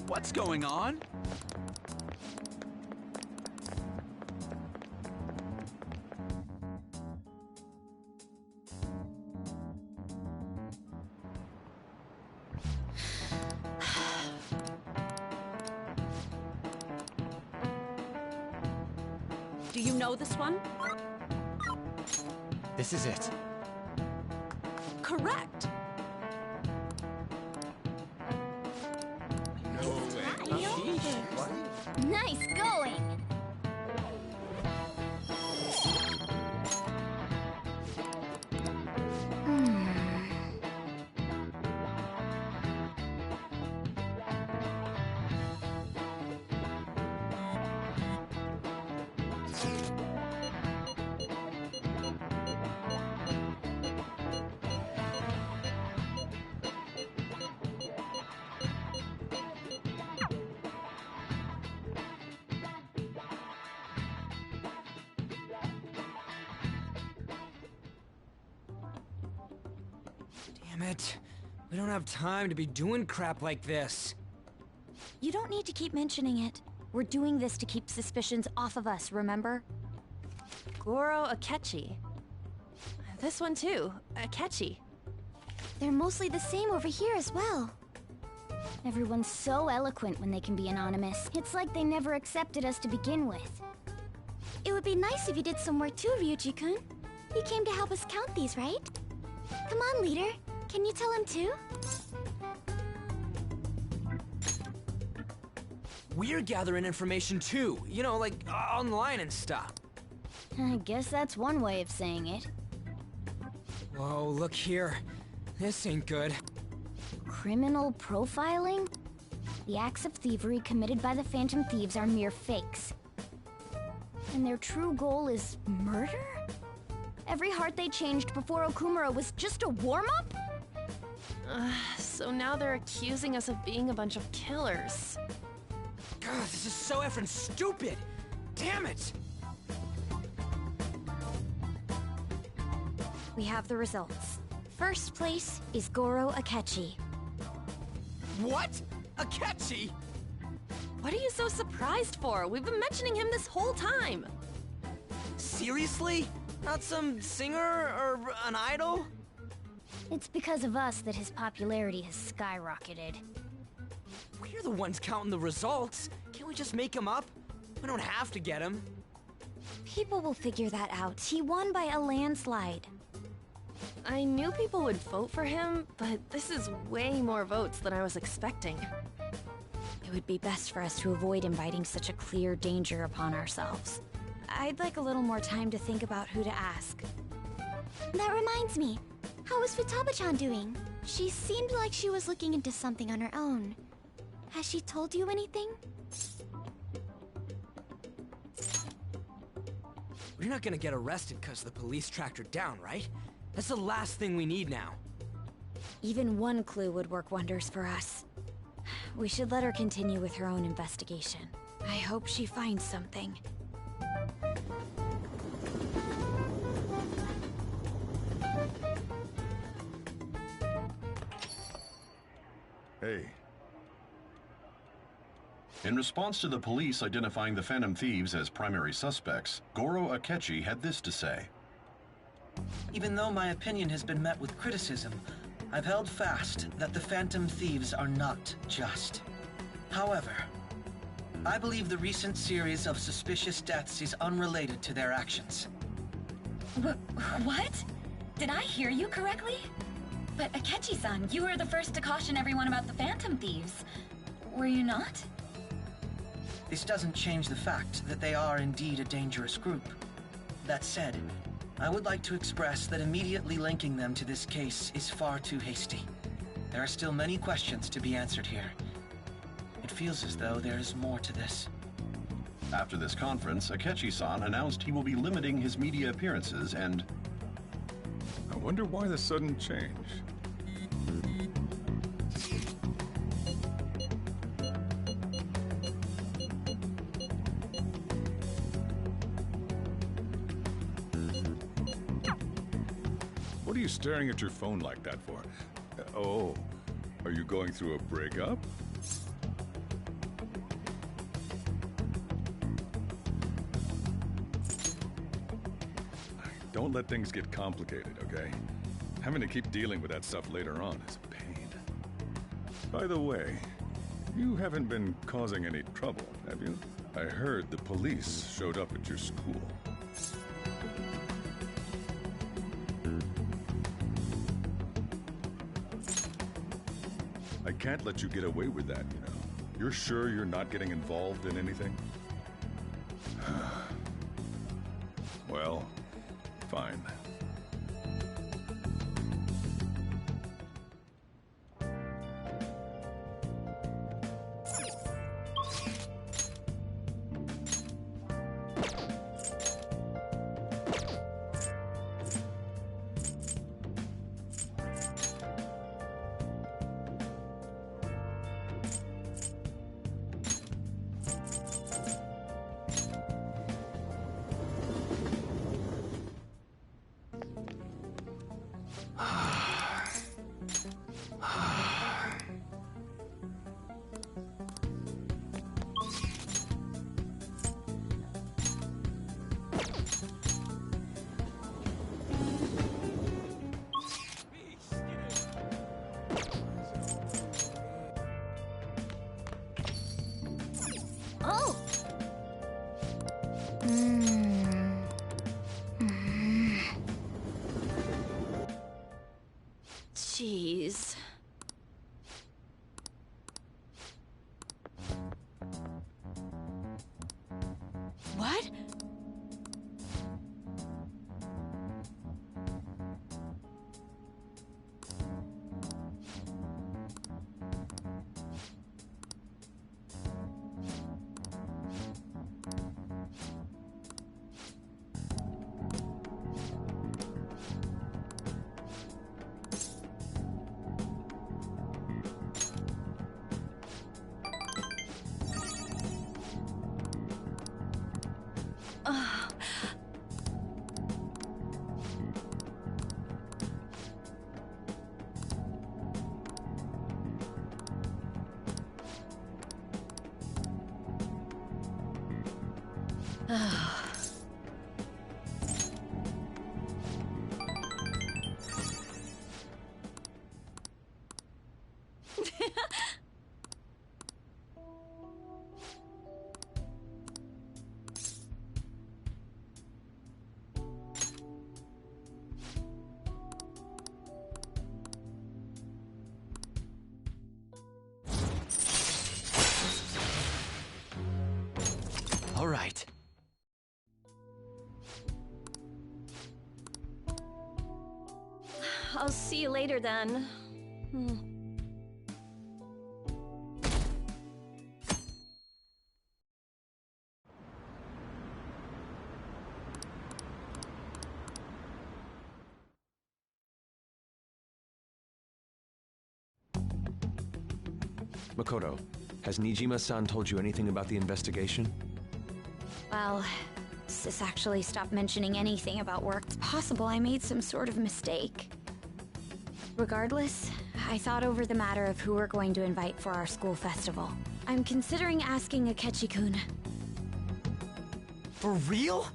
What's going on? Do you know this one? This is it. Correct. Nice going! Damn it. We don't have time to be doing crap like this. You don't need to keep mentioning it. We're doing this to keep suspicions off of us, remember? Goro Akechi. This one too, Akechi. They're mostly the same over here as well. Everyone's so eloquent when they can be anonymous. It's like they never accepted us to begin with. It would be nice if you did some work too, Ryuji-kun. You came to help us count these, right? Come on, leader. Can you tell him too? We're gathering information too, you know, like online and stuff. I guess that's one way of saying it. Whoa, look here. This ain't good. Criminal profiling? The acts of thievery committed by the Phantom Thieves are mere fakes. And their true goal is murder? Every heart they changed before Okumura was just a warm-up? So now they're accusing us of being a bunch of killers. God, this is so effing stupid! Damn it! We have the results. First place is Goro Akechi. What? Akechi? What are you so surprised for? We've been mentioning him this whole time. Seriously? Not some singer or an idol? It's because of us that his popularity has skyrocketed. We're the ones counting the results. Can't we just make him up? We don't have to get him. People will figure that out. He won by a landslide. I knew people would vote for him, but this is way more votes than I was expecting. It would be best for us to avoid inviting such a clear danger upon ourselves. I'd like a little more time to think about who to ask. That reminds me. How is Futaba-chan doing? She seemed like she was looking into something on her own. Has she told you anything? We're not gonna get arrested because the police tracked her down, right? That's the last thing we need now. Even one clue would work wonders for us. We should let her continue with her own investigation. I hope she finds something. Hey. In response to the police identifying the Phantom Thieves as primary suspects, Goro Akechi had this to say. Even though my opinion has been met with criticism, I've held fast that the Phantom Thieves are not just. However, I believe the recent series of suspicious deaths is unrelated to their actions. What? Did I hear you correctly? But Akechi-san, you were the first to caution everyone about the Phantom Thieves. Were you not? This doesn't change the fact that they are indeed a dangerous group. That said, I would like to express that immediately linking them to this case is far too hasty. There are still many questions to be answered here. It feels as though there is more to this. After this conference, Akechi-san announced he will be limiting his media appearances and... I wonder why the sudden change. What are you staring at your phone like that for? Oh, are you going through a breakup? Don't let things get complicated, okay? Having to keep dealing with that stuff later on is a pain. By the way, you haven't been causing any trouble, have you? I heard the police showed up at your school. I can't let you get away with that, you know. You're sure you're not getting involved in anything? Well, fine. Oh! Jeez. What? All right. I'll see you later then. Makoto, has Nijima-san told you anything about the investigation? Well, Sis actually stopped mentioning anything about work. It's possible I made some sort of mistake. Regardless, I thought over the matter of who we're going to invite for our school festival. I'm considering asking Akechi-kun. For real?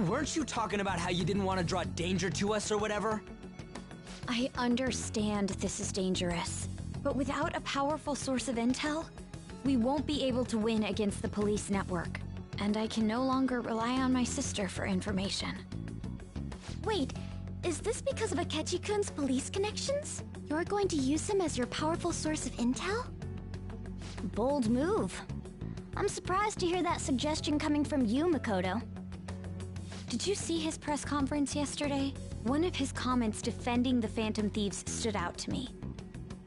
Weren't you talking about how you didn't want to draw danger to us or whatever? I understand this is dangerous, but without a powerful source of intel, we won't be able to win against the police network. And I can no longer rely on my sister for information. Wait, is this because of Akechi-kun's police connections? You're going to use him as your powerful source of intel? Bold move. I'm surprised to hear that suggestion coming from you, Makoto. Did you see his press conference yesterday? One of his comments defending the Phantom Thieves stood out to me.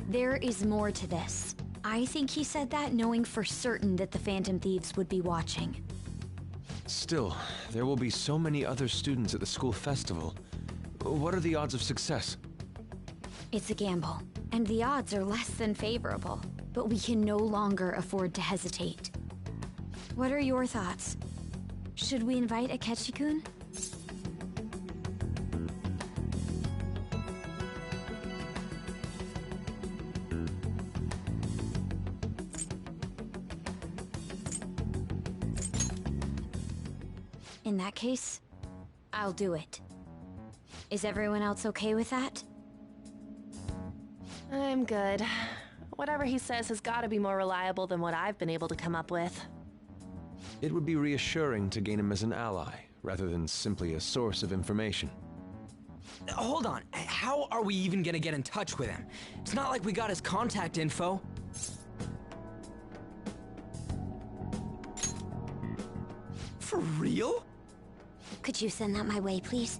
There is more to this. I think he said that knowing for certain that the Phantom Thieves would be watching. Still, there will be so many other students at the school festival. What are the odds of success? It's a gamble, and the odds are less than favorable, but we can no longer afford to hesitate. What are your thoughts? Should we invite Akechi-kun? In that case, I'll do it. Is everyone else okay with that? I'm good. Whatever he says has got to be more reliable than what I've been able to come up with. It would be reassuring to gain him as an ally, rather than simply a source of information. Hold on, how are we even gonna get in touch with him? It's not like we got his contact info. For real? Could you send that my way, please?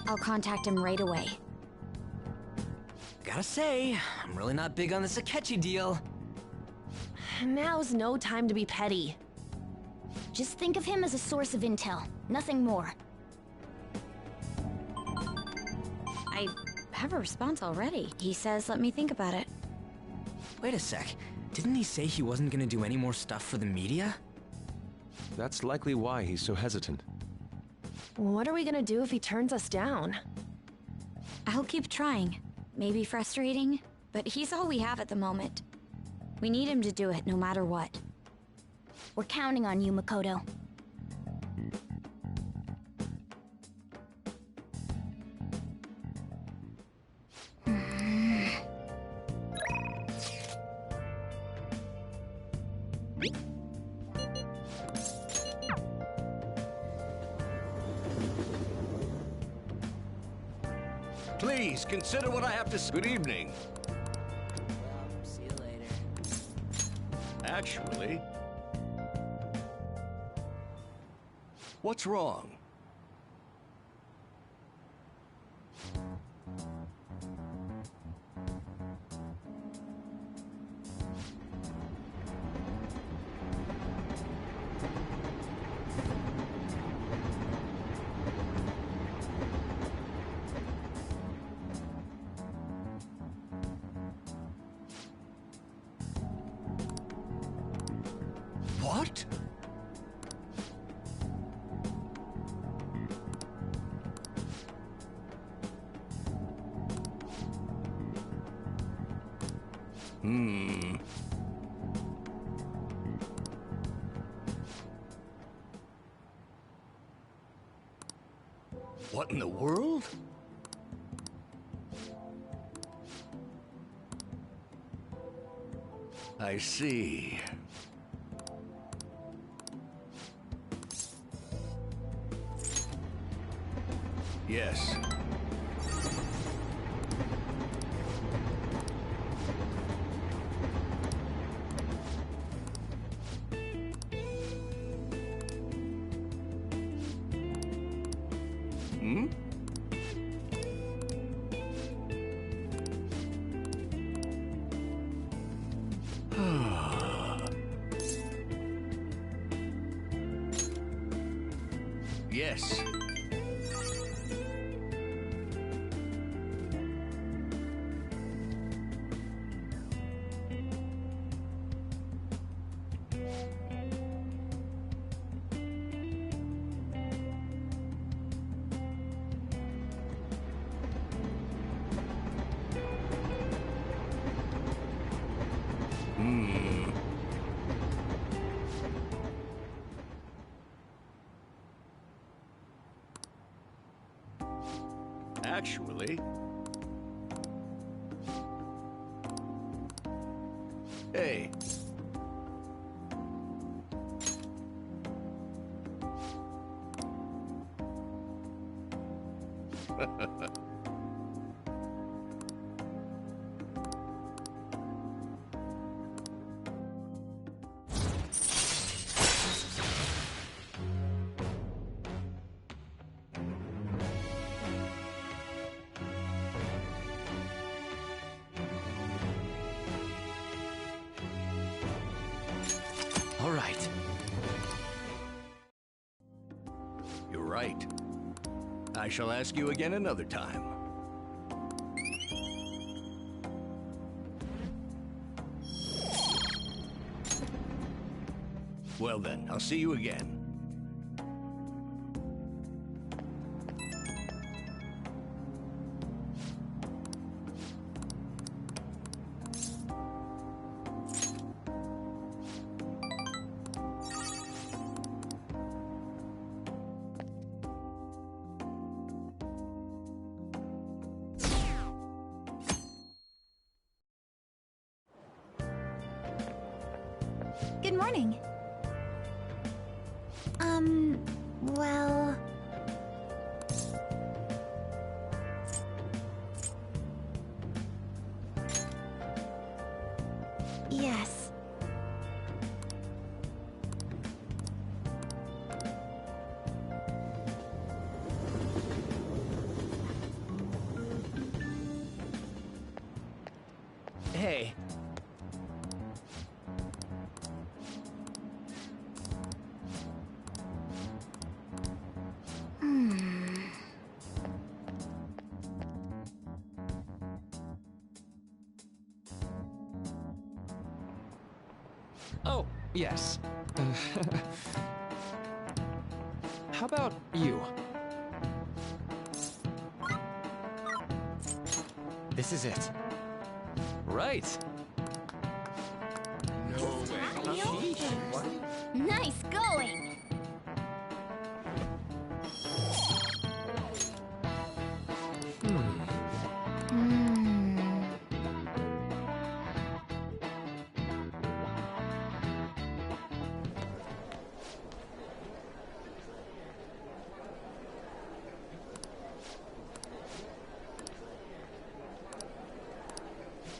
I'll contact him right away. Gotta say, I'm really not big on this Akechi deal. Now's no time to be petty. Just think of him as a source of intel, nothing more. I have a response already. He says let me think about it. Wait a sec. Didn't he say he wasn't gonna do any more stuff for the media? That's likely why he's so hesitant. What are we gonna do if he turns us down? I'll keep trying. Maybe frustrating, but he's all we have at the moment. We need him to do it no matter what. We're counting on you, Makoto. Please, consider what I have to say. Good evening. See you later. Actually... What's wrong? What? What in the world? I see. Yes. Hmm? Yes. actually. Hey. All right. You're right. I shall ask you again another time. Well then, I'll see you again. Good morning. Well... Yes. Hey. Oh, yes. How about you? This is it. Right. No way. Nice going!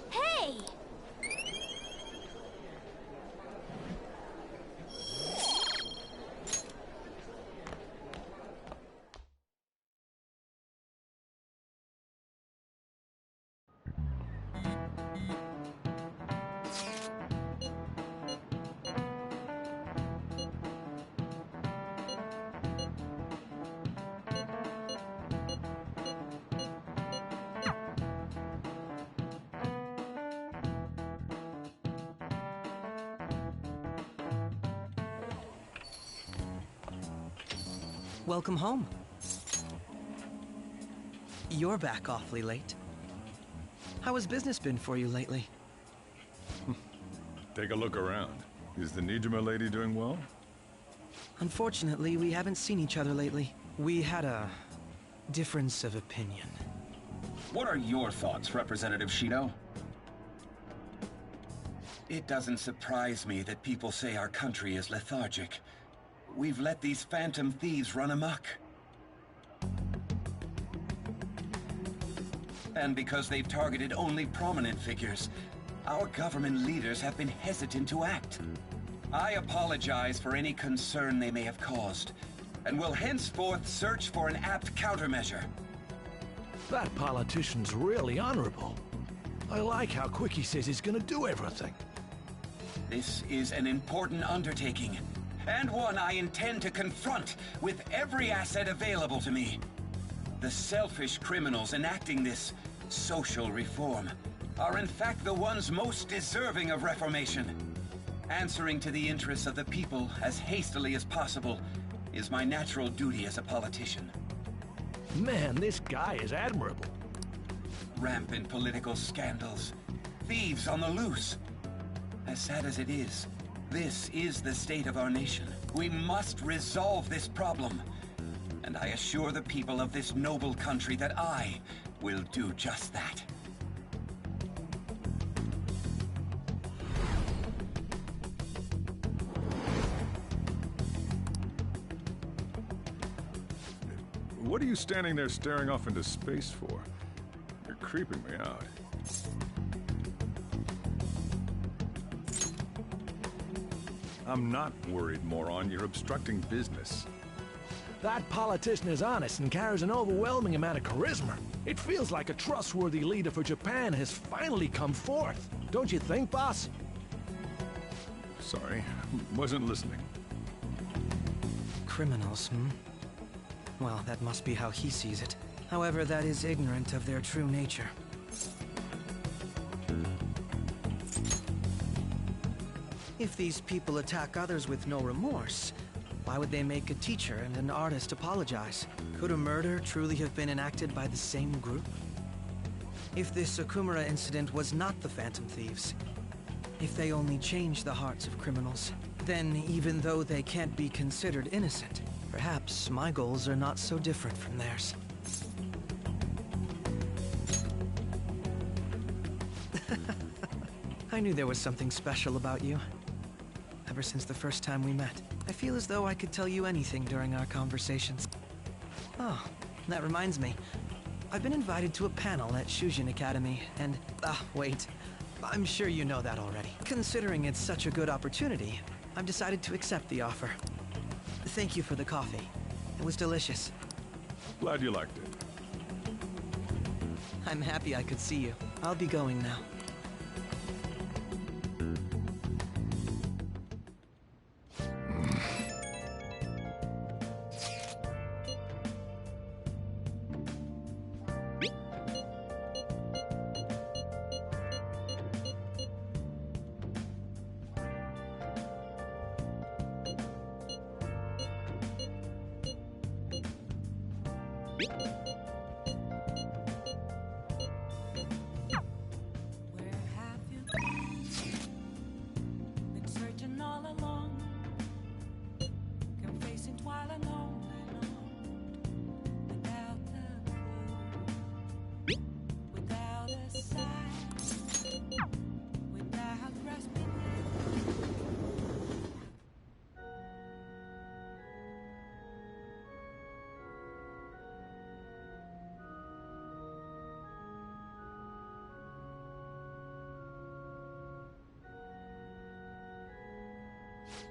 Hey! Welcome home. You're back awfully late. How has business been for you lately? Take a look around. Is the Nijima lady doing well? Unfortunately, we haven't seen each other lately. We had a difference of opinion. What are your thoughts, Representative Shido? It doesn't surprise me that people say our country is lethargic. We've let these phantom thieves run amok. And because they've targeted only prominent figures, our government leaders have been hesitant to act. I apologize for any concern they may have caused, and will henceforth search for an apt countermeasure. That politician's really honorable. I like how quick he says he's gonna do everything. This is an important undertaking, and one I intend to confront with every asset available to me. The selfish criminals enacting this social reform are in fact the ones most deserving of reformation. Answering to the interests of the people as hastily as possible is my natural duty as a politician. Man, this guy is admirable. Rampant political scandals, thieves on the loose. As sad as it is, this is the state of our nation. We must resolve this problem. And And I assure the people of this noble country that I will do just that. What are you standing there staring off into space for? You're creeping me out. I'm not worried, moron. You're obstructing business. That politician is honest and carries an overwhelming amount of charisma. It feels like a trustworthy leader for Japan has finally come forth. Don't you think, boss? Sorry, wasn't listening. Criminals, Well, that must be how he sees it. However, that is ignorant of their true nature. If these people attack others with no remorse, why would they make a teacher and an artist apologize? Could a murder truly have been enacted by the same group? If this Okumura incident was not the Phantom Thieves, if they only changed the hearts of criminals, then even though they can't be considered innocent, perhaps my goals are not so different from theirs. I knew there was something special about you. Ever since the first time we met, I feel as though I could tell you anything during our conversations. Oh, that reminds me. I've been invited to a panel at Shujin Academy, and... wait. I'm sure you know that already. Considering it's such a good opportunity, I've decided to accept the offer. Thank you for the coffee. It was delicious. Glad you liked it. I'm happy I could see you. I'll be going now.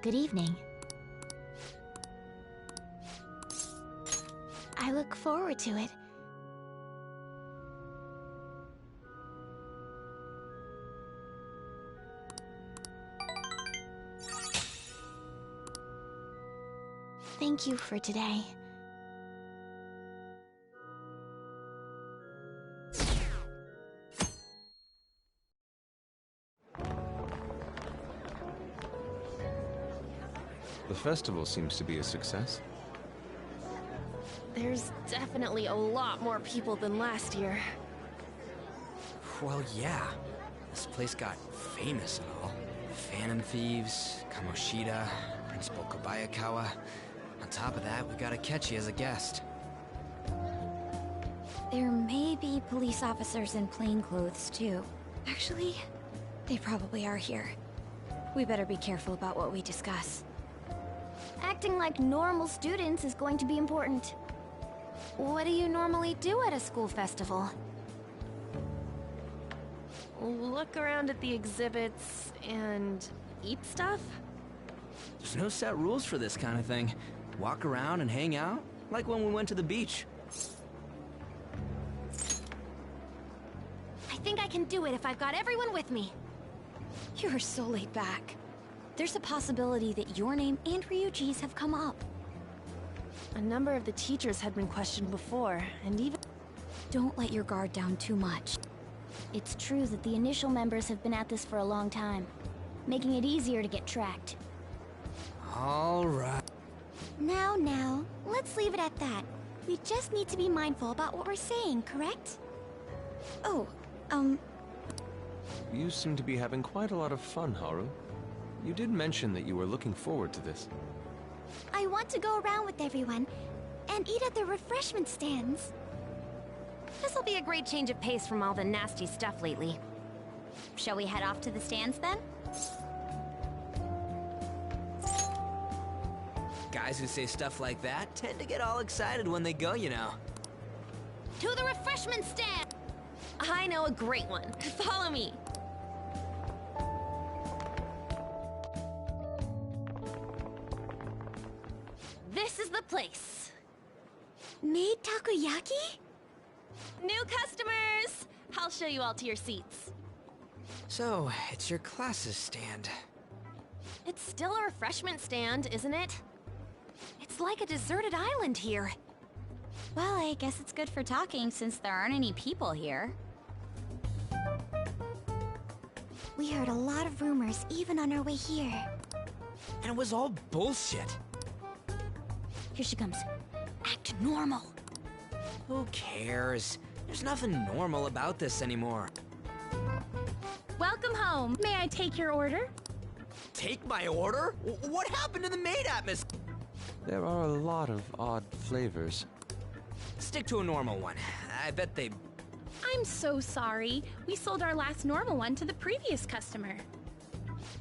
Good evening. I look forward to it. Thank you for today. The festival seems to be a success. There's definitely a lot more people than last year. Well, yeah. This place got famous and all. Phantom Thieves, Kamoshida, Principal Kobayakawa. On top of that, we got Akechi as a guest. There may be police officers in plainclothes, too. Actually, they probably are here. We better be careful about what we discuss. Acting like normal students is going to be important. What do you normally do at a school festival? Look around at the exhibits and eat stuff? There's no set rules for this kind of thing. Walk around and hang out, like when we went to the beach. I think I can do it if I've got everyone with me. You're so laid back. There's a possibility that your name and Ryuji's have come up. A number of the teachers had been questioned before, and even... Don't let your guard down too much. It's true that the initial members have been at this for a long time, making it easier to get tracked. All right. Now, let's leave it at that. We just need to be mindful about what we're saying, correct? Oh, You seem to be having quite a lot of fun, Haru. You did mention that you were looking forward to this. I want to go around with everyone, and eat at the refreshment stands. This'll be a great change of pace from all the nasty stuff lately. Shall we head off to the stands then? Guys who say stuff like that tend to get all excited when they go, you know. To the refreshment stand! I know a great one. Follow me. This is the place. Made takoyaki? New customers! I'll show you all to your seats. So, it's your class's stand. It's still a refreshment stand, isn't it? It's like a deserted island here. Well, I guess it's good for talking since there aren't any people here. We heard a lot of rumors even on our way here. And it was all bullshit. Here she comes. Act normal. Who cares? There's nothing normal about this anymore. Welcome home. May I take your order? Take my order? What happened to the maid atmosphere? There are a lot of odd flavors. Stick to a normal one. I bet they... I'm so sorry. We sold our last normal one to the previous customer.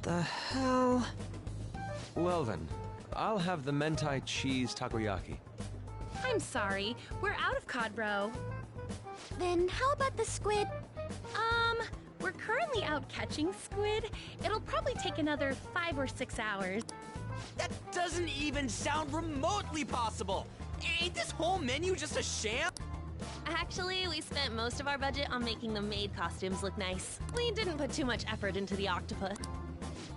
The hell? Well then, I'll have the mentai cheese takoyaki. I'm sorry. We're out of cod roe. Then how about the squid? We're currently out catching squid. It'll probably take another 5 or 6 hours. That doesn't even sound remotely possible! Ain't this whole menu just a sham? Actually, we spent most of our budget on making the maid costumes look nice. We didn't put too much effort into the octopus.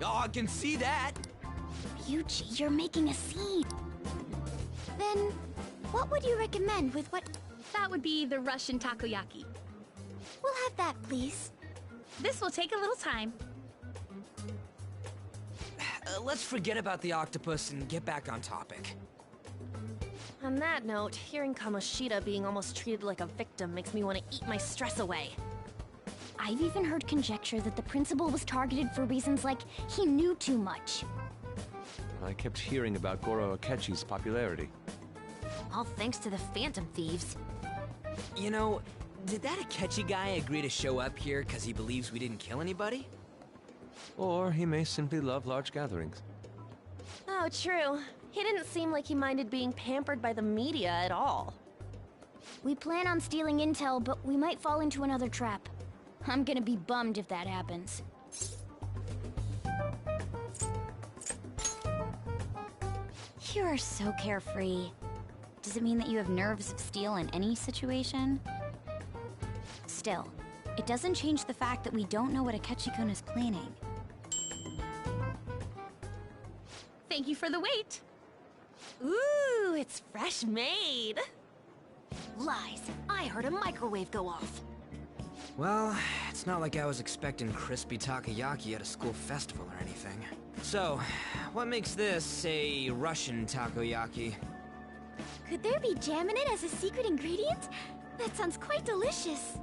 Oh, I can see that! Ryuji, you're making a scene. Then, what would you recommend with what... That would be the Russian takoyaki. We'll have that, please. This will take a little time. Let's forget about the octopus and get back on topic. On that note, hearing Kamoshida being almost treated like a victim makes me want to eat my stress away. I've even heard conjecture that the principal was targeted for reasons like he knew too much. I kept hearing about Goro Akechi's popularity. All thanks to the Phantom Thieves. You know, did that Akechi guy agree to show up here because he believes we didn't kill anybody? Or he may simply love large gatherings. Oh, true. He didn't seem like he minded being pampered by the media at all. We plan on stealing intel, but we might fall into another trap. I'm gonna be bummed if that happens. You are so carefree. Does it mean that you have nerves of steel in any situation? Still, it doesn't change the fact that we don't know what Akechi-kun is planning. Thank you for the wait. Ooh, it's fresh made. Lies. I heard a microwave go off. Well, it's not like I was expecting crispy takoyaki at a school festival or anything. So, what makes this a Russian takoyaki? Could there be jam in it as a secret ingredient? That sounds quite delicious.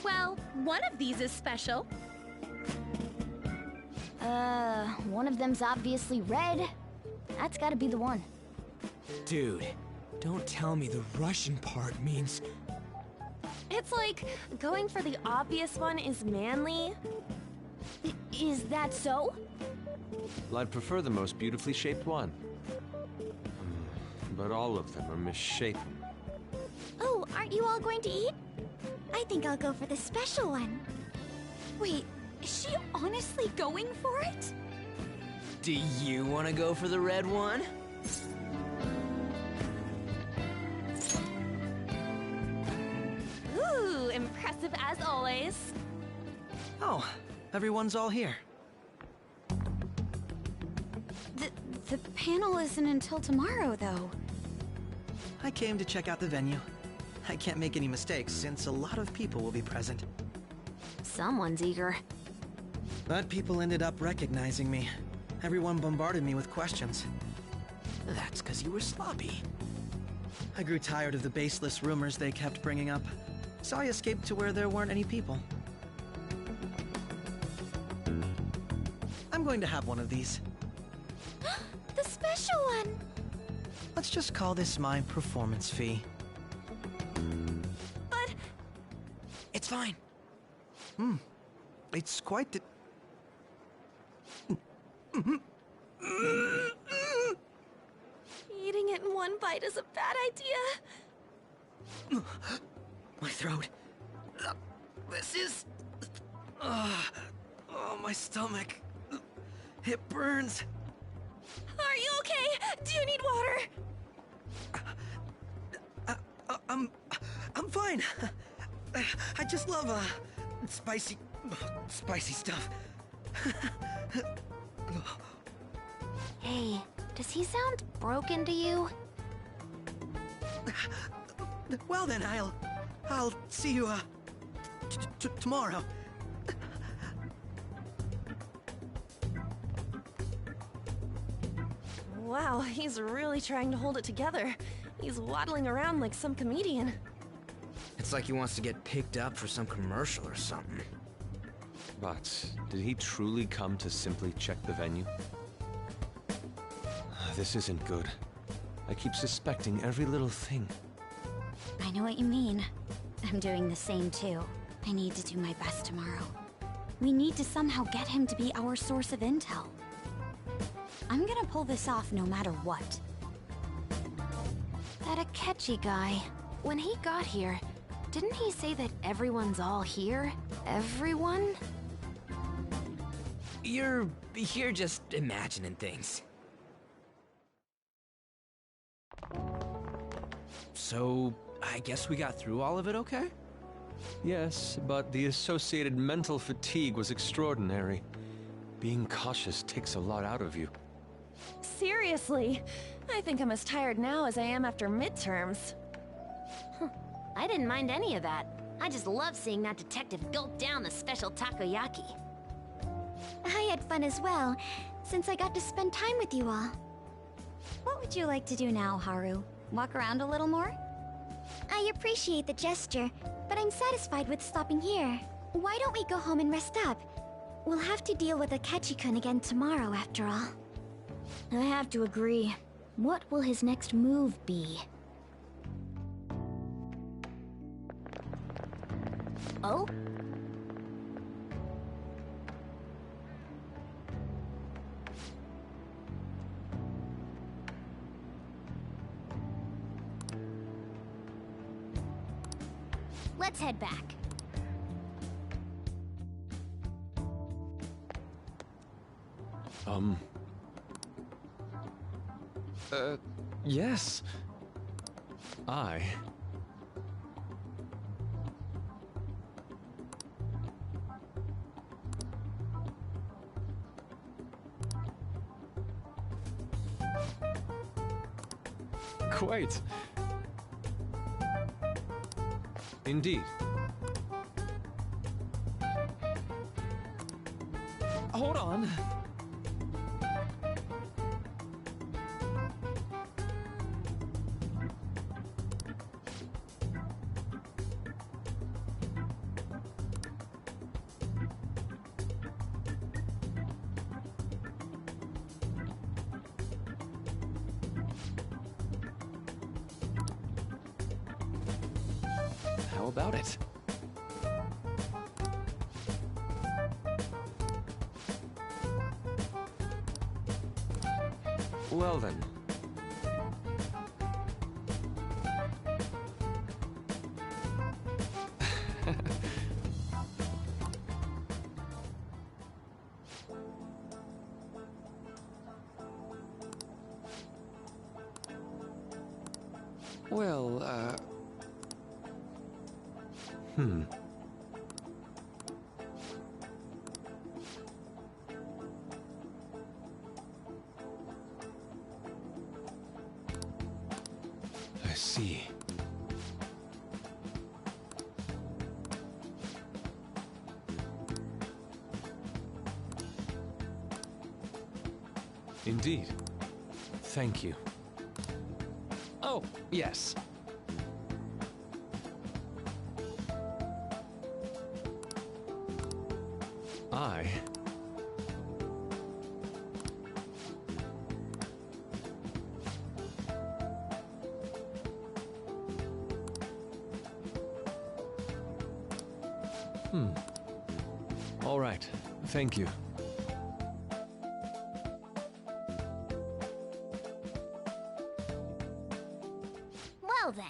Well, one of these is special. One of them's obviously red. That's gotta be the one. Dude, don't tell me the Russian part means... It's like going for the obvious one is manly. Is that so? Well, I'd prefer the most beautifully shaped one. But all of them are misshapen. Oh, aren't you all going to eat? I think I'll go for the special one. Wait, is she honestly going for it? Do you want to go for the red one? Ooh, impressive as always. Oh, everyone's all here. The panel isn't until tomorrow, though. I came to check out the venue. I can't make any mistakes since a lot of people will be present. Someone's eager. But people ended up recognizing me. Everyone bombarded me with questions. That's because you were sloppy. I grew tired of the baseless rumors they kept bringing up, so I escaped to where there weren't any people. I'm going to have one of these. The special one! Let's just call this my performance fee. But... It's fine. It's quite the... Eating it in one bite is a bad idea. My throat. This is... oh, my stomach. It burns. Are you okay? Do you need water? I'm fine. I just love, spicy stuff. Hey, does he sound broken to you? Well then, I'll see you, tomorrow. Wow, he's really trying to hold it together. He's waddling around like some comedian. It's like he wants to get picked up for some commercial or something. But did he truly come to simply check the venue? This isn't good. I keep suspecting every little thing. I know what you mean. I'm doing the same too. I need to do my best tomorrow. We need to somehow get him to be our source of intel. I'm gonna pull this off no matter what. That Akechi guy, when he got here, didn't he say that everyone's all here? Everyone? You're just imagining things. So, I guess we got through all of it okay? Yes, but the associated mental fatigue was extraordinary. Being cautious takes a lot out of you. Seriously, I think I'm as tired now as I am after midterms. I didn't mind any of that. I just love seeing that detective gulp down the special takoyaki. I had fun as well, since I got to spend time with you all. What would you like to do now, Haru? Walk around a little more? I appreciate the gesture, but I'm satisfied with stopping here. Why don't we go home and rest up? We'll have to deal with Akechi-kun again tomorrow, after all. I have to agree. What will his next move be? Oh? Let's head back. Yes. I... Quite. Indeed. Hold on. How about it? Well then. Well, I see. Indeed. Thank you. Oh, yes. I... All right. Thank you. Well then.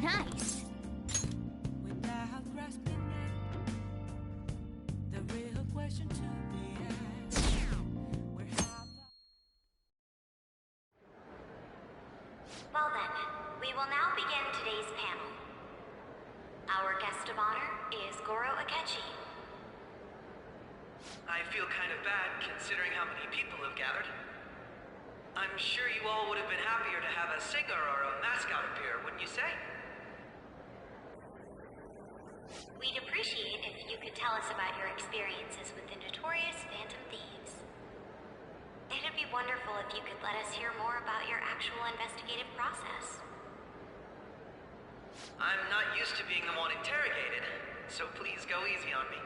Nice. Well then, we will now begin today's panel. Our guest of honor is Goro Akechi. I feel kind of bad considering how many people have gathered. I'm sure you all would have been happier to have a singer or a mascot appear, wouldn't you say? We'd appreciate if you could tell us about your experiences with the notorious Phantom Thieves. It'd be wonderful if you could let us hear more about your actual investigative process. I'm not used to being the one interrogated, so please go easy on me.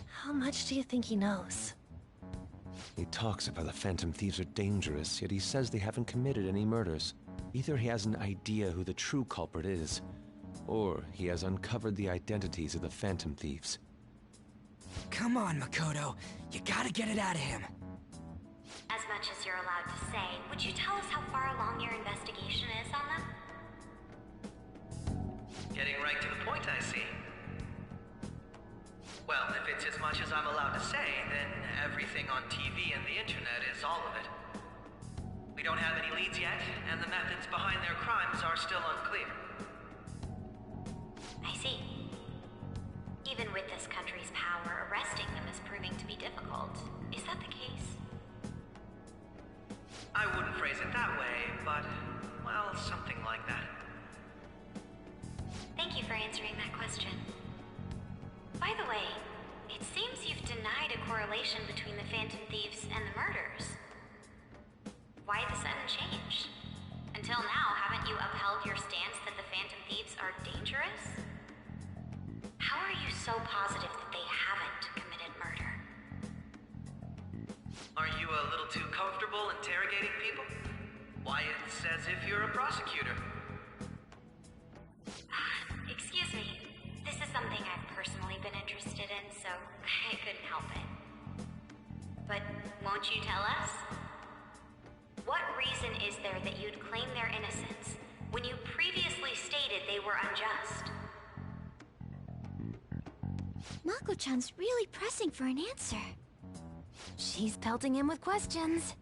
How much do you think he knows? He talks about the Phantom Thieves are dangerous, yet he says they haven't committed any murders. Either he has an idea who the true culprit is, or he has uncovered the identities of the Phantom Thieves. Come on, Makoto. You gotta get it out of him. As much as you're allowed to say, would you tell us how far along your investigation is on them? Getting right to the point, I see. Well, if it's as much as I'm allowed to say, then everything on TV and the internet is all of it. We don't have any leads yet, and the methods behind their crimes are still unclear. I see. Even with this country's power, arresting them is proving to be difficult. Is that the case? I wouldn't phrase it that way, but, well, something like that. Thank you for answering that question. By the way, it seems you've denied a correlation between the Phantom Thieves and the murders. Why the sudden change? Until now, haven't you upheld your stance that the Phantom Thieves are dangerous? How are you so positive that they haven't committed murder? Are you a little too comfortable interrogating people? Why, it's as if you're a prosecutor. Excuse me. This is something I've personally been interested in, so I couldn't help it. But won't you tell us? What reason is there that you'd claim their innocence when you previously stated they were unjust? Mako-chan's really pressing for an answer. She's pelting him with questions.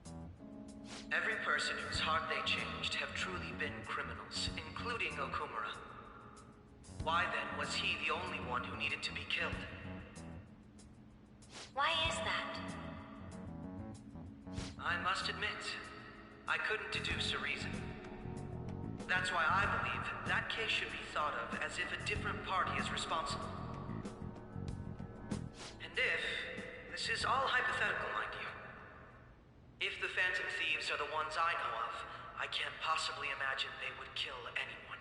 Every person whose heart they changed have truly been criminals, including Okumura. Why then was he the only one who needed to be killed? Why is that? I must admit, I couldn't deduce a reason. That's why I believe that case should be thought of as if a different party is responsible. And if, this is all hypothetical, mind you, if the Phantom Thieves are the ones I know of, I can't possibly imagine they would kill anyone.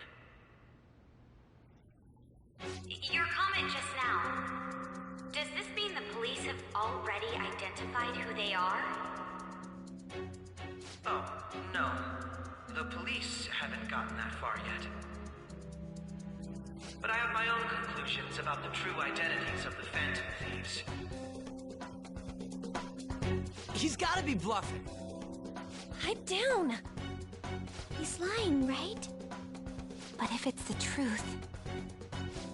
Your comment just now, does this mean the police have already identified who they are? Oh, no. The police haven't gotten that far yet. But I have my own conclusions about the true identities of the Phantom Thieves. He's gotta be bluffing. Pipe down. He's lying, right? But if it's the truth...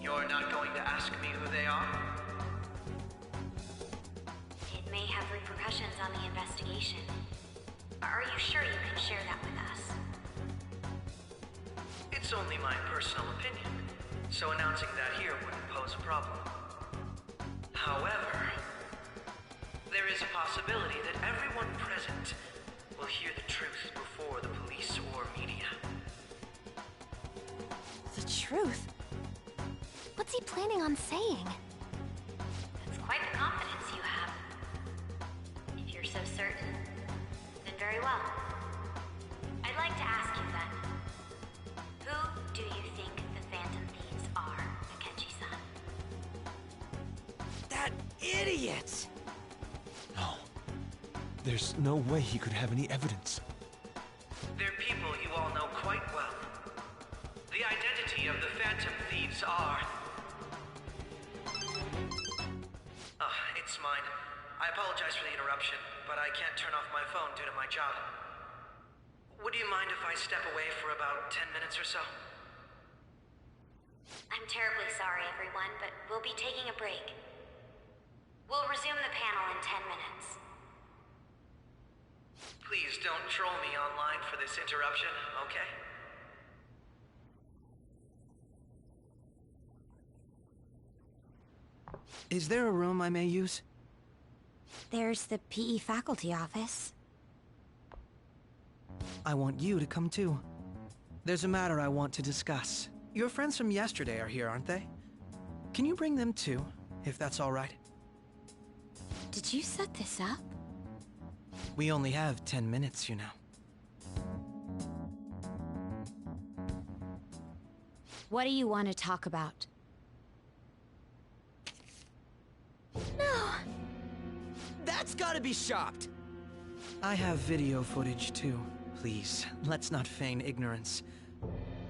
You're not going to ask me who they are? It may have repercussions on the investigation. Are you sure you can share that with us? It's only my personal opinion, so announcing that here wouldn't pose a problem. However, there is a present will hear the truth before the police or media. The truth? What's he planning on saying? That's quite the confidence you have. If you're so certain, then very well. I'd like to ask you then, who do you think the Phantom Thieves are, Akechi-san? That idiot! No. There's no way he could have any evidence. They're people you all know quite well. The identity of the Phantom Thieves are... it's mine. I apologize for the interruption, but I can't turn off my phone due to my job. Would you mind if I step away for about 10 minutes or so? I'm terribly sorry, everyone, but we'll be taking a break. We'll resume the panel in 10 minutes. Please don't troll me online for this interruption, okay? Is there a room I may use? There's the PE faculty office. I want you to come too. There's a matter I want to discuss. Your friends from yesterday are here, aren't they? Can you bring them too, if that's all right? Did you set this up? We only have 10 minutes, you know. What do you want to talk about? No! That's gotta be shopped! I have video footage too. Please, let's not feign ignorance.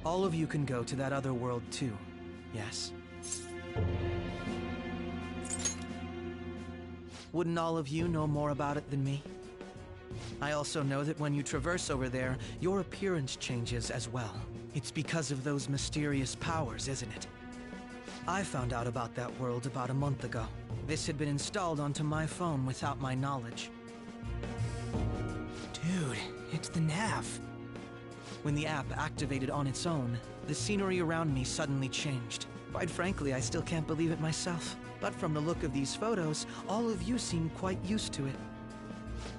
All of you can go to that other world too, yes? Wouldn't all of you know more about it than me? I also know that when you traverse over there, your appearance changes as well. It's because of those mysterious powers, isn't it? I found out about that world about a month ago. This had been installed onto my phone without my knowledge. Dude, it's the nav. When the app activated on its own, the scenery around me suddenly changed. Quite frankly, I still can't believe it myself. But from the look of these photos, all of you seem quite used to it.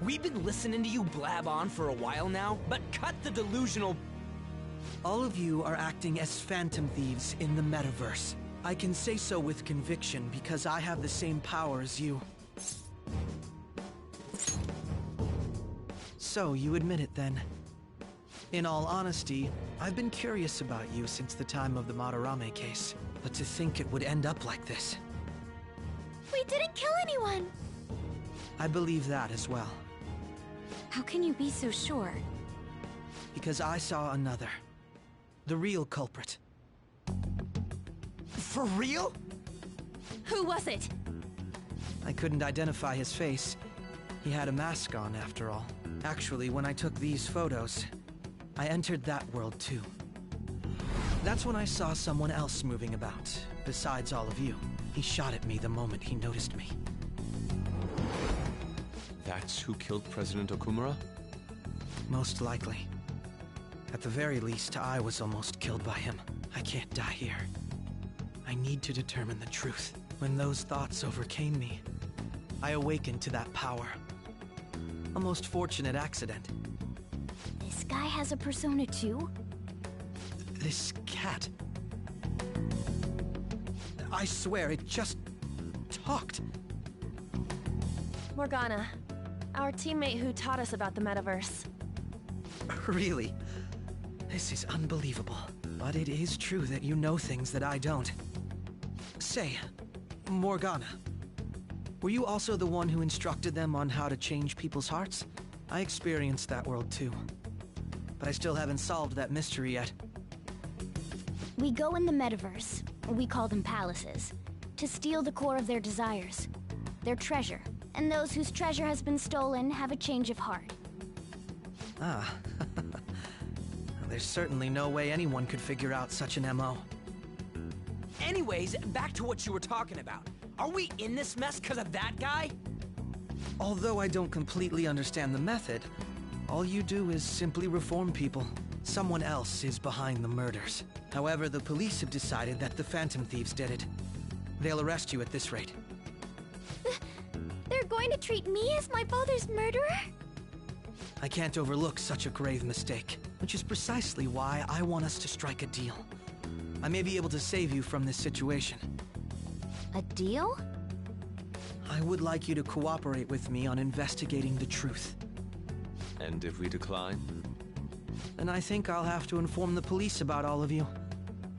We've been listening to you blab on for a while now, but cut the delusional... All of you are acting as Phantom Thieves in the metaverse. I can say so with conviction because I have the same power as you. So, you admit it then. In all honesty, I've been curious about you since the time of the Madarame case. But to think it would end up like this. We didn't kill anyone! I believe that as well. How can you be so sure? Because I saw another. The real culprit. For real? Who was it? I couldn't identify his face. He had a mask on, after all. Actually, when I took these photos, I entered that world too. That's when I saw someone else moving about, besides all of you. He shot at me the moment he noticed me. That's who killed President Okumura? Most likely. At the very least, I was almost killed by him. I can't die here. I need to determine the truth. When those thoughts overcame me, I awakened to that power. A most fortunate accident. This guy has a persona too? This cat. I swear, it just talked. Morgana, our teammate who taught us about the metaverse. Really? This is unbelievable. But it is true that you know things that I don't. Say, Morgana, were you also the one who instructed them on how to change people's hearts? I experienced that world too. But I still haven't solved that mystery yet. We go in the metaverse, we call them palaces, to steal the core of their desires, their treasure. And those whose treasure has been stolen have a change of heart. Ah. There's certainly no way anyone could figure out such an MO. Anyways, back to what you were talking about. Are we in this mess because of that guy? Although I don't completely understand the method, all you do is simply reform people. Someone else is behind the murders. However, the police have decided that the Phantom Thieves did it. They'll arrest you at this rate. They're going to treat me as my father's murderer? I can't overlook such a grave mistake, which is precisely why I want us to strike a deal. I may be able to save you from this situation. A deal? I would like you to cooperate with me on investigating the truth. And if we decline? Then I think I'll have to inform the police about all of you,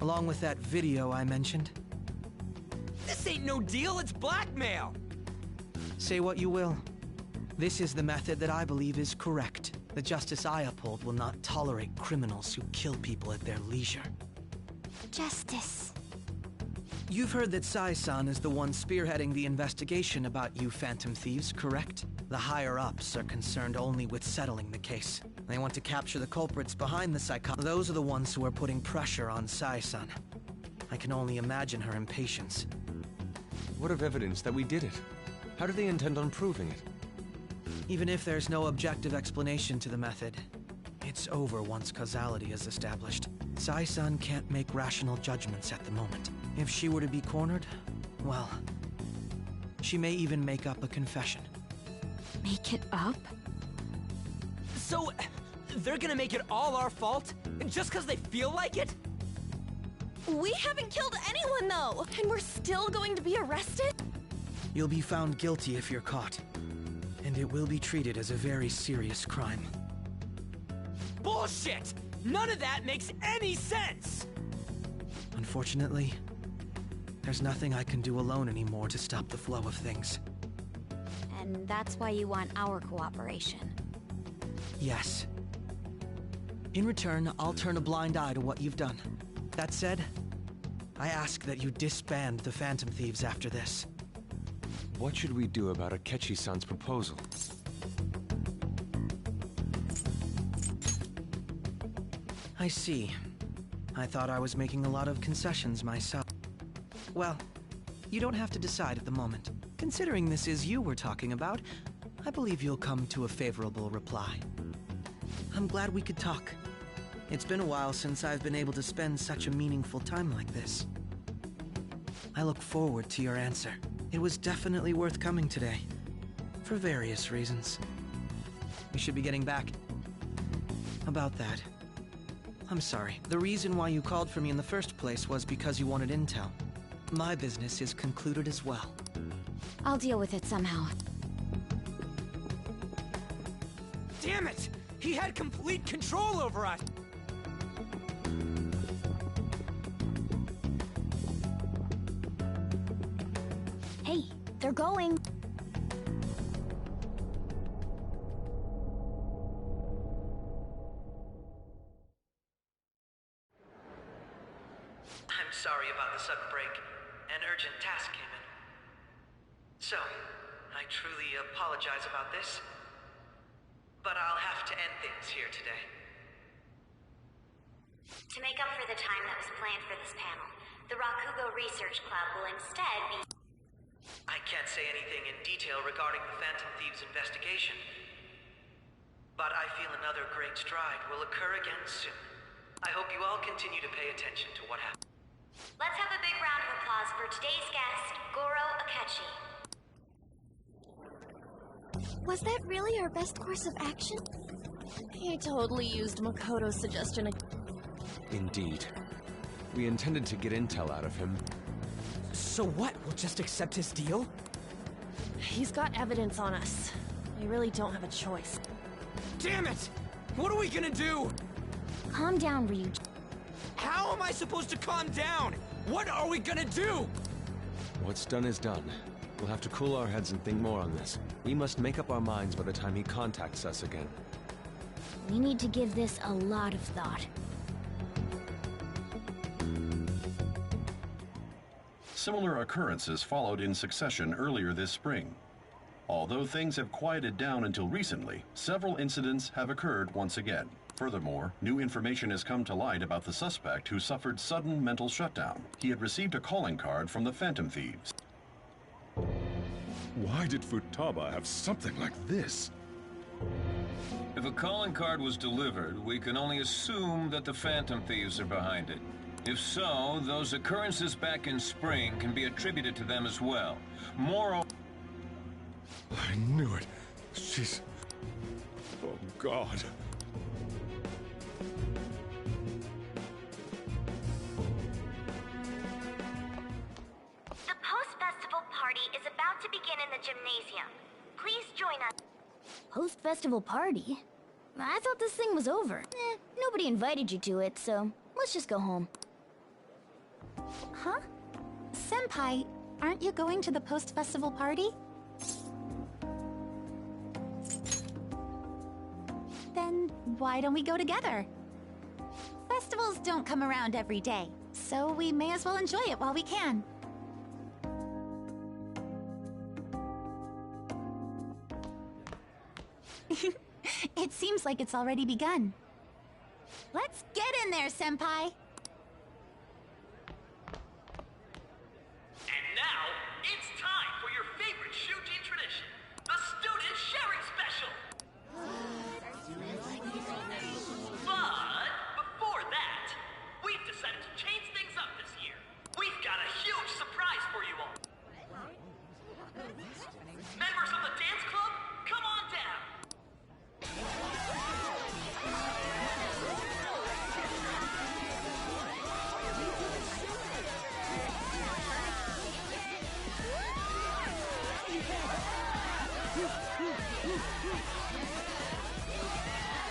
along with that video I mentioned. This ain't no deal, it's blackmail! Say what you will. This is the method that I believe is correct. The justice I uphold will not tolerate criminals who kill people at their leisure. Justice. You've heard that Sai-san is the one spearheading the investigation about you Phantom Thieves, correct? The higher-ups are concerned only with settling the case. They want to capture the culprits behind the Those are the ones who are putting pressure on Sai-san. I can only imagine her impatience. What of evidence that we did it? How do they intend on proving it? Even if there's no objective explanation to the method, it's over once causality is established. Sai-san can't make rational judgments at the moment. If she were to be cornered, well, she may even make up a confession. Make it up? So, they're gonna make it all our fault? Just because they feel like it? We haven't killed anyone, though! And we're still going to be arrested? You'll be found guilty if you're caught. And it will be treated as a very serious crime. Bullshit! None of that makes any sense! Unfortunately, there's nothing I can do alone anymore to stop the flow of things. And that's why you want our cooperation. Yes. In return, I'll turn a blind eye to what you've done. That said, I ask that you disband the Phantom Thieves after this. What should we do about Akechi-san's proposal? I see. I thought I was making a lot of concessions myself. Well, you don't have to decide at the moment. Considering this is you we're talking about, I believe you'll come to a favorable reply. I'm glad we could talk. It's been a while since I've been able to spend such a meaningful time like this. I look forward to your answer. It was definitely worth coming today, for various reasons. We should be getting back. About that. I'm sorry. The reason why you called for me in the first place was because you wanted intel. My business is concluded as well. I'll deal with it somehow. Damn it! He had complete control over us! Hey, they're going! I'm sorry about the sudden break. An urgent task came in. So, I truly apologize about this. But I'll have to end things here today. To make up for the time that was planned for this panel, the Rakugo Research Club will instead be... I can't say anything in detail regarding the Phantom Thieves investigation. But I feel another great stride will occur again soon. I hope you all continue to pay attention to what happened. Let's have a big round of applause for today's guest, Goro Akechi. Was that really our best course of action? He totally used Makoto's suggestion. Indeed. We intended to get intel out of him. So what? We'll just accept his deal? He's got evidence on us. We really don't have a choice. Damn it! What are we gonna do? Calm down, Ryuji. How am I supposed to calm down? What are we gonna do? What's done is done. We'll have to cool our heads and think more on this. We must make up our minds by the time he contacts us again. We need to give this a lot of thought. Similar occurrences followed in succession earlier this spring. Although things have quieted down until recently, several incidents have occurred once again. Furthermore, new information has come to light about the suspect who suffered sudden mental shutdown. He had received a calling card from the Phantom Thieves. Why did Futaba have something like this? If a calling card was delivered, we can only assume that the Phantom Thieves are behind it. If so, those occurrences back in spring can be attributed to them as well. Moreover... I knew it. She's... Oh, God. The post-festival party is about to begin in the gymnasium. Please join us. Post-festival party? I thought this thing was over. Nobody invited you to it, so let's just go home. Huh? Senpai, aren't you going to the post-festival party? Then why don't we go together? Festivals don't come around every day, so we may as well enjoy it while we can. It seems like it's already begun. Let's get in there, Senpai! And now, it's time for your favorite Shuji tradition, the Student Sharing Special! But before that, we've decided to change things up this year. We've got a huge surprise for you all. Members of the dance club, come on down!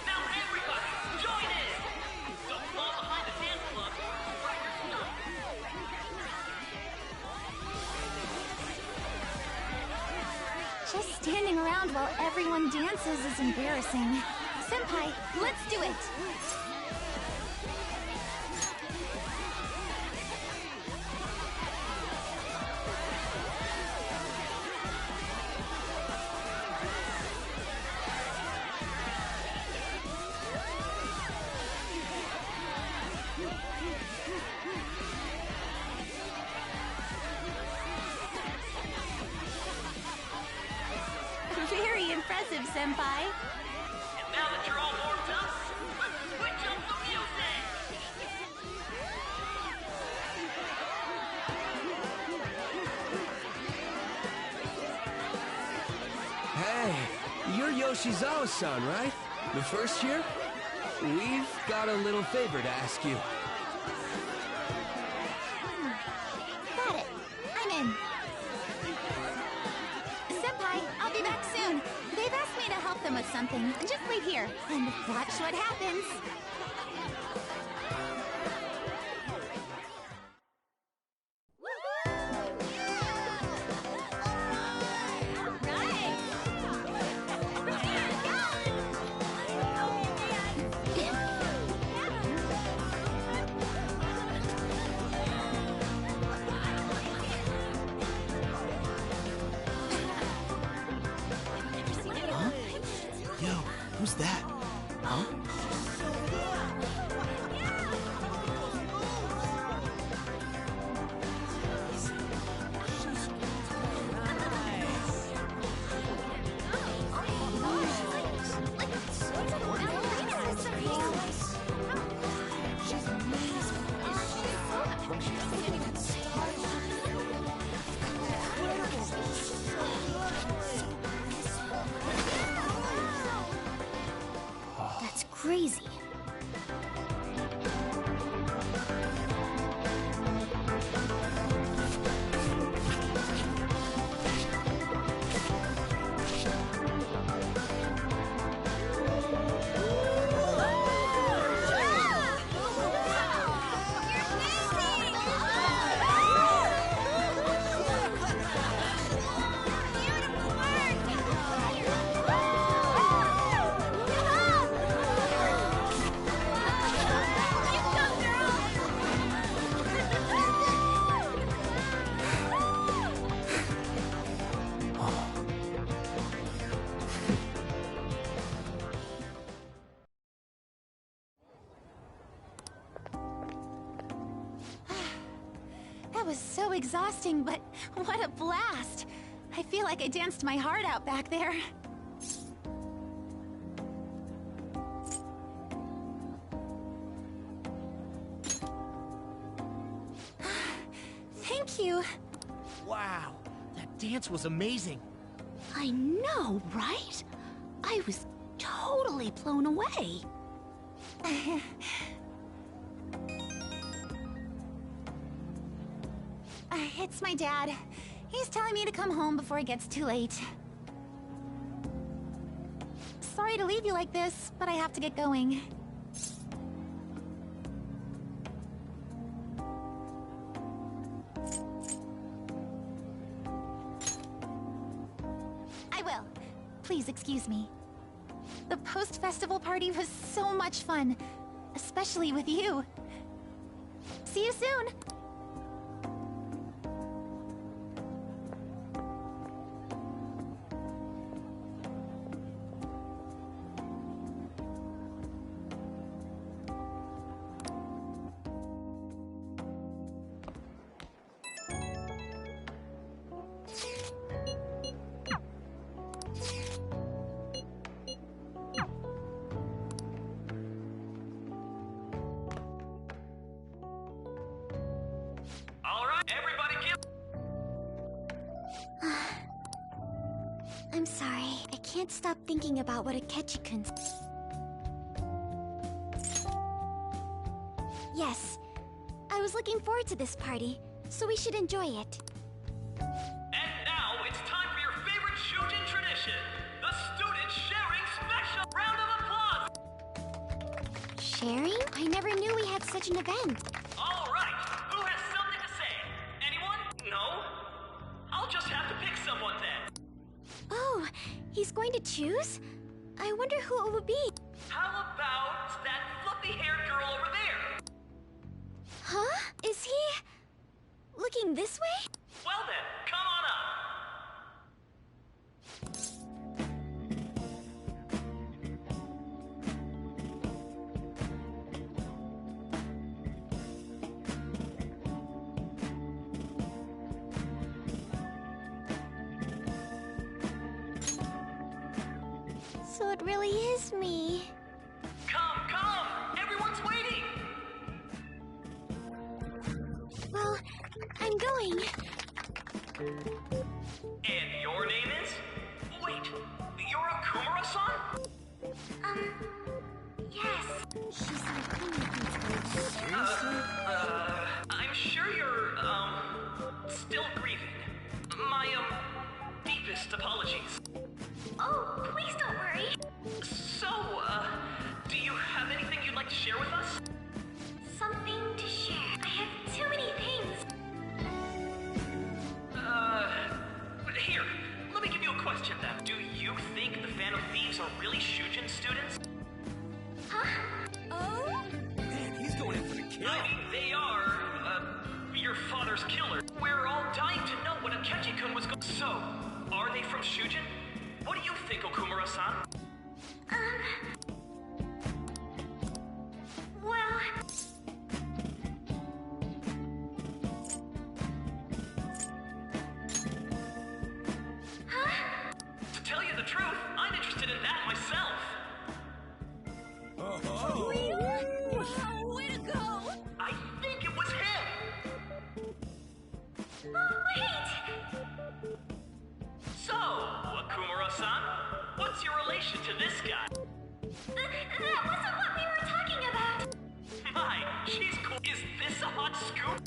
Now everybody, join in! Don't fall behind the dance club. Right your Just standing around while everyone dances is embarrassing. Senpai, let's do it! Very impressive, Senpai. And now that you're all warmed up, let's switch up the music! Hey, you're Yoshizawa-san, right? The first year? We've got a little favor to ask you. Got it. I'm in. Senpai, I'll be back soon. They've asked me to help them with something. Just wait here and watch what happens. Who's that? Huh? That's crazy. That was so exhausting, but what a blast! I feel like I danced my heart out back there. Thank you. Wow, that dance was amazing. I know, right? I was totally blown away. It's my dad. He's telling me to come home before it gets too late. Sorry to leave you like this, but I have to get going. I will. Please excuse me. The post-festival party was so much fun, especially with you. See you soon! I'm sorry. I can't stop thinking about what Akechi-kun... Yes. I was looking forward to this party, so we should enjoy it. And now it's time for your favorite Shujin tradition, the Student Sharing Special! Round of applause! Sharing? I never knew we had such an event. All right, who has something to say? Anyone? No? I'll just have to pick someone then. Oh, he's going to choose? I wonder who it would be. How about that fluffy-haired girl over there? Huh? Is he... looking this way? Well then, come on up. So it really is me. Come, come! Everyone's waiting! Well, I'm going. And your name is? Wait, you're a Kumura-san? Yes. She's like I'm sure you're, still grieving. My, deepest apologies. Oh, please don't worry. So, do you have anything you'd like to share with us? Something to share. I have too many things. Here, let me give you a question then. Do you think the Phantom Thieves are really Shujin students? Huh? Oh? Man, he's going in for the kill. I mean, they are, your father's killer. We're all dying to know what Akechi-kun was going. So, are they from Shujin? What do you think, Okumura-san? Well... Huh? To tell you the truth, I'm interested in that myself. Oh. Wow, way to go! I think it was him! Oh, wait! So, Akumura-san, what's your relation to this guy? That wasn't what we were talking about! My, she's cool. Is this a hot scoop?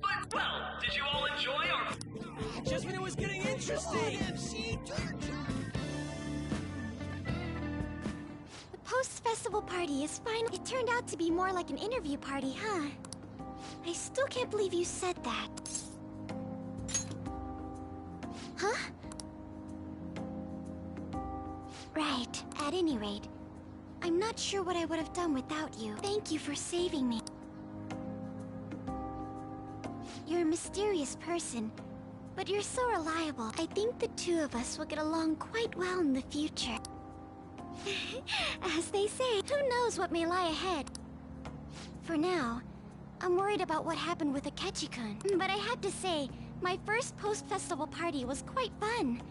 But, well, did you all enjoy our... Just when it was getting interesting! The post-festival party is finally... It turned out to be more like an interview party, huh? I still can't believe you said that. Huh? Right. At any rate, I'm not sure what I would have done without you. Thank you for saving me. You're a mysterious person, but you're so reliable. I think the two of us will get along quite well in the future. As they say, who knows what may lie ahead? For now, I'm worried about what happened with Akechi-kun. But I had to say, my first post-festival party was quite fun.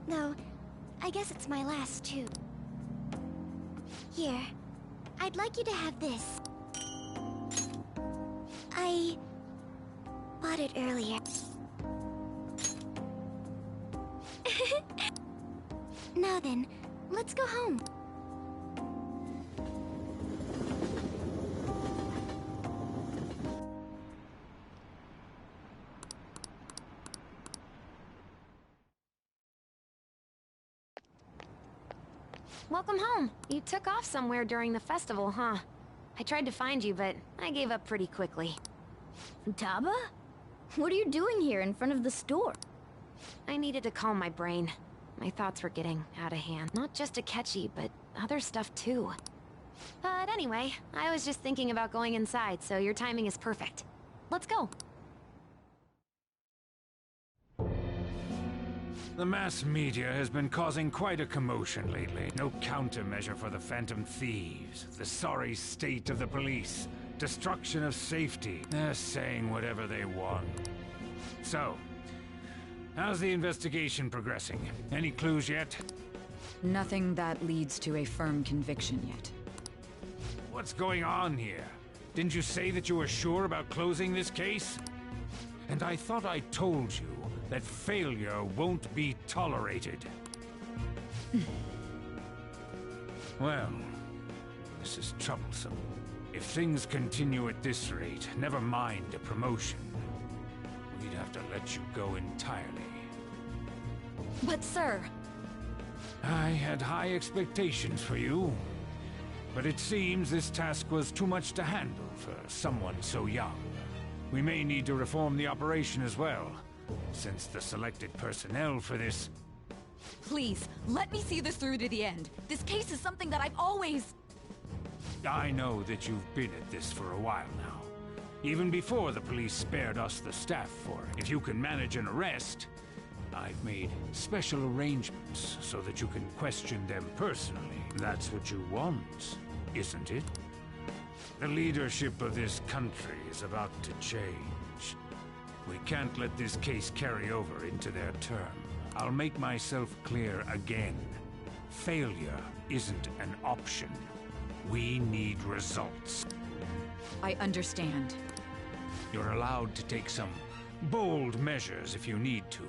Though, I guess it's my last too. Here, I'd like you to have this. I bought it earlier. Now then, let's go home. Welcome home. You took off somewhere during the festival, huh? I tried to find you, but I gave up pretty quickly. Futaba? What are you doing here in front of the store? I needed to calm my brain. My thoughts were getting out of hand. Not just Akechi, but other stuff too. But anyway, I was just thinking about going inside, so your timing is perfect. Let's go. The mass media has been causing quite a commotion lately. No countermeasure for the Phantom Thieves, the sorry state of the police, destruction of safety. They're saying whatever they want. So, how's the investigation progressing? Any clues yet? Nothing that leads to a firm conviction yet. What's going on here? Didn't you say that you were sure about closing this case? And I thought I told you that failure won't be tolerated. Well, this is troublesome. If things continue at this rate, never mind a promotion. We'd have to let you go entirely. But sir... I had high expectations for you. But it seems this task was too much to handle for someone so young. We may need to reform the operation as well, since the selected personnel for this... Please, let me see this through to the end. This case is something that I've always... I know that you've been at this for a while now. Even before the police spared us the staff for it. If you can manage an arrest, I've made special arrangements so that you can question them personally. That's what you want, isn't it? The leadership of this country is about to change. We can't let this case carry over into their term. I'll make myself clear again. Failure isn't an option. We need results. I understand. You're allowed to take some bold measures if you need to.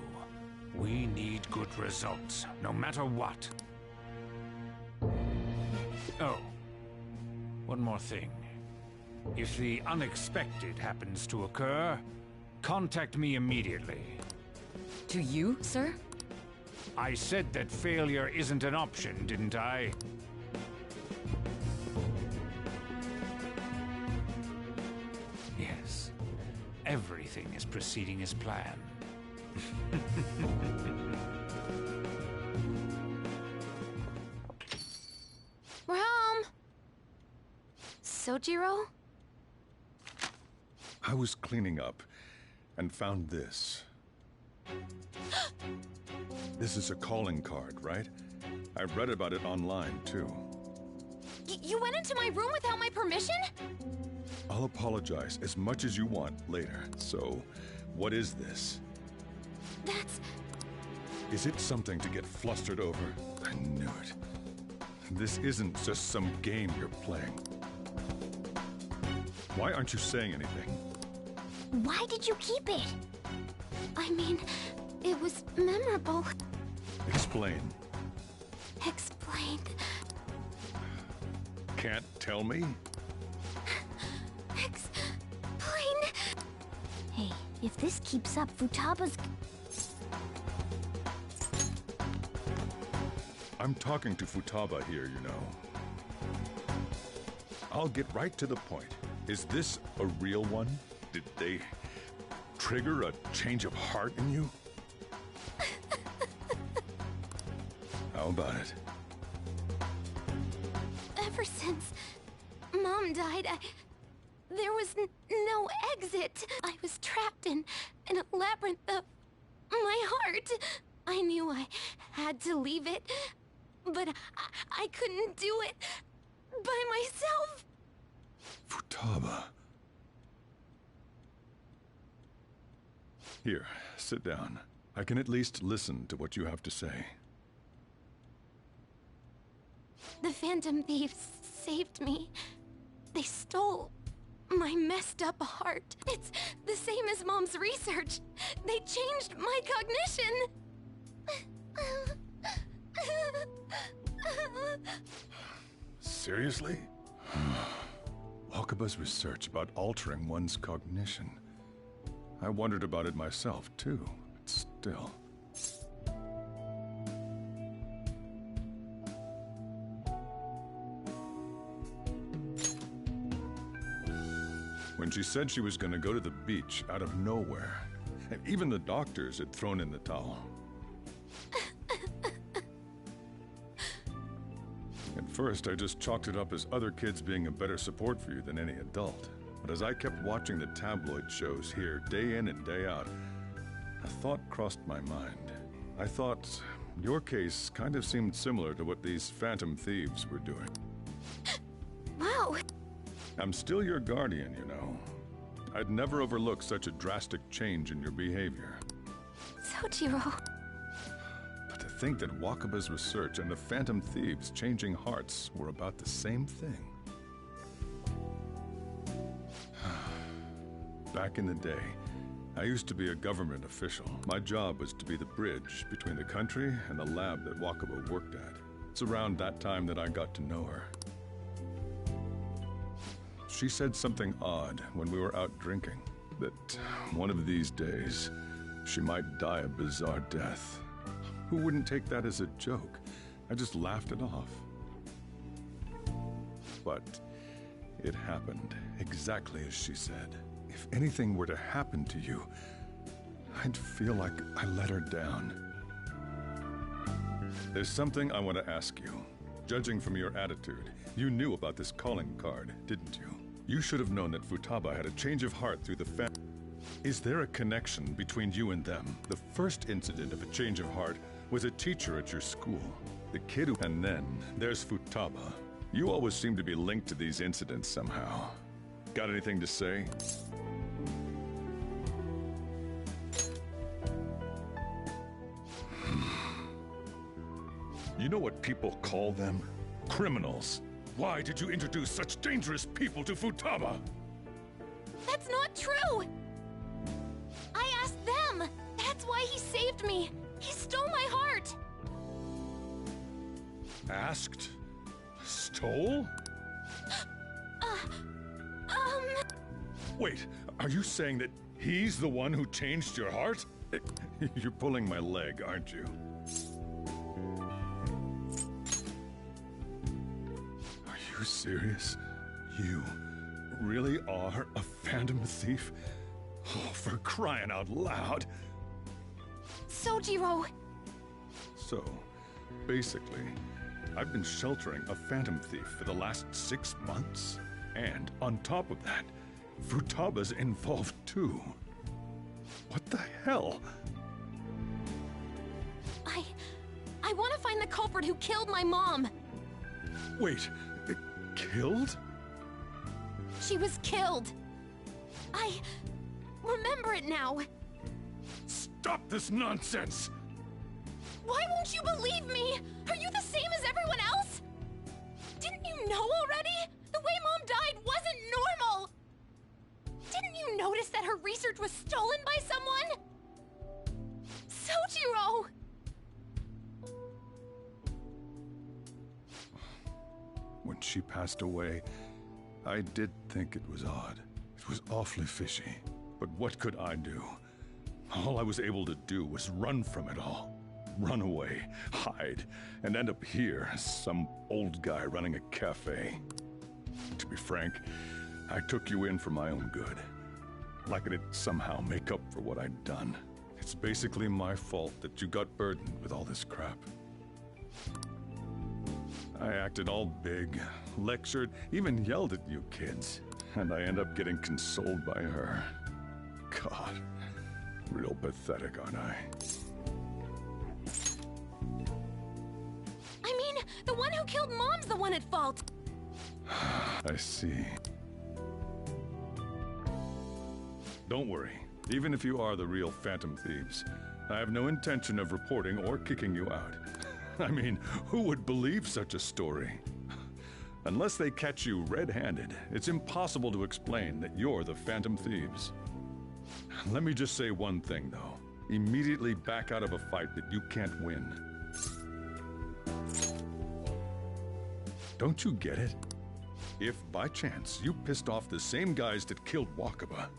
We need good results, no matter what. Oh, one more thing. If the unexpected happens to occur, contact me immediately. To you, sir? I said that failure isn't an option, didn't I? Yes. Everything is proceeding as planned. We're home! Sojiro? I was cleaning up and found this. This is a calling card, right? I read about it online, too. You went into my room without my permission? I'll apologize as much as you want later. So, what is this? That's... Is it something to get flustered over? I knew it. This isn't just some game you're playing. Why aren't you saying anything? Why did you keep it? I mean, it was memorable. Explain. Explain. Can't tell me? Explain. Hey, if this keeps up, Futaba's... I'm talking to Futaba here, you know. I'll get right to the point. Is this a real one? Did they trigger a change of heart in you? How about it? Ever since Mom died, there was no exit. I was trapped in a labyrinth of my heart. I knew I had to leave it, but I couldn't do it by myself. Futaba. Here, sit down. I can at least listen to what you have to say. The Phantom Thieves saved me. They stole my messed up heart. It's the same as Mom's research. They changed my cognition. Seriously? Wakaba's research about altering one's cognition. I wondered about it myself, too, but still. When she said she was going to go to the beach out of nowhere, and even the doctors had thrown in the towel. At first, I just chalked it up as other kids being a better support for you than any adult. But as I kept watching the tabloid shows here, day in and day out, a thought crossed my mind. I thought your case kind of seemed similar to what these phantom thieves were doing. Wow. I'm still your guardian, you know. I'd never overlook such a drastic change in your behavior. Sojiro. But to think that Wakaba's research and the phantom thieves changing hearts were about the same thing. Back in the day, I used to be a government official. My job was to be the bridge between the country and the lab that Wakaba worked at. It's around that time that I got to know her. She said something odd when we were out drinking, that one of these days, she might die a bizarre death. Who wouldn't take that as a joke? I just laughed it off. But it happened exactly as she said. If anything were to happen to you, I'd feel like I let her down. There's something I want to ask you. Judging from your attitude, you knew about this calling card, didn't you? You should have known that Futaba had a change of heart through the family. Is there a connection between you and them? The first incident of a change of heart was a teacher at your school. The kid who... And then, there's Futaba. You always seem to be linked to these incidents somehow. Got anything to say? You know what people call them? Criminals. Why did you introduce such dangerous people to Futaba? That's not true! I asked them! That's why he saved me! He stole my heart! Asked? Stole? Wait, are you saying that he's the one who changed your heart? You're pulling my leg, aren't you? Are you serious? You really are a phantom thief? Oh, for crying out loud! Sojiro! So, basically, I've been sheltering a phantom thief for the last 6 months. And on top of that, Futaba's involved too. What the hell? I want to find the culprit who killed my mom! Wait, killed? She was killed! I remember it now! Stop this nonsense! Why won't you believe me? Are you the same as everyone else? Didn't you know already? The way Mom died wasn't normal! Didn't you notice that her research was stolen by someone? Sojiro! When she passed away, I did think it was odd. It was awfully fishy. But what could I do? All I was able to do was run from it all. Run away, hide, and end up here as some old guy running a cafe. To be frank, I took you in for my own good. Like it'd somehow make up for what I'd done. It's basically my fault that you got burdened with all this crap. I acted all big, lectured, even yelled at you kids. And I end up getting consoled by her. God, real pathetic, aren't I? I mean, the one who killed Mom's the one at fault! I see. Don't worry. Even if you are the real phantom thieves, I have no intention of reporting or kicking you out. I mean, who would believe such a story? Unless they catch you red-handed, it's impossible to explain that you're the phantom thieves. Let me just say one thing, though. Immediately back out of a fight that you can't win. Don't you get it? If, by chance, you pissed off the same guys that killed Wakaba,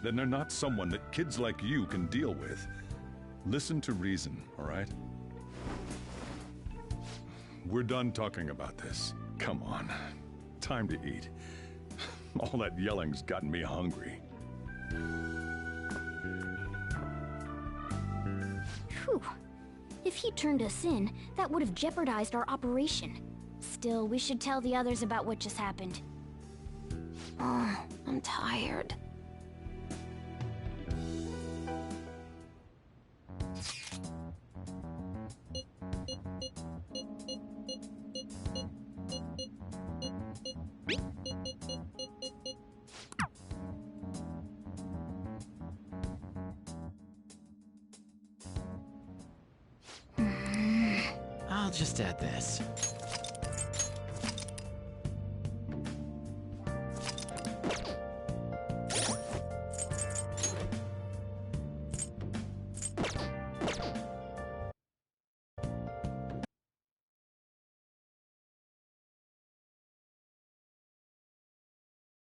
then they're not someone that kids like you can deal with. Listen to reason, all right? We're done talking about this. Come on. Time to eat. All that yelling's gotten me hungry. Phew. If he turned us in, that would have jeopardized our operation. Still, we should tell the others about what just happened. Oh, I'm tired. I'll just add this.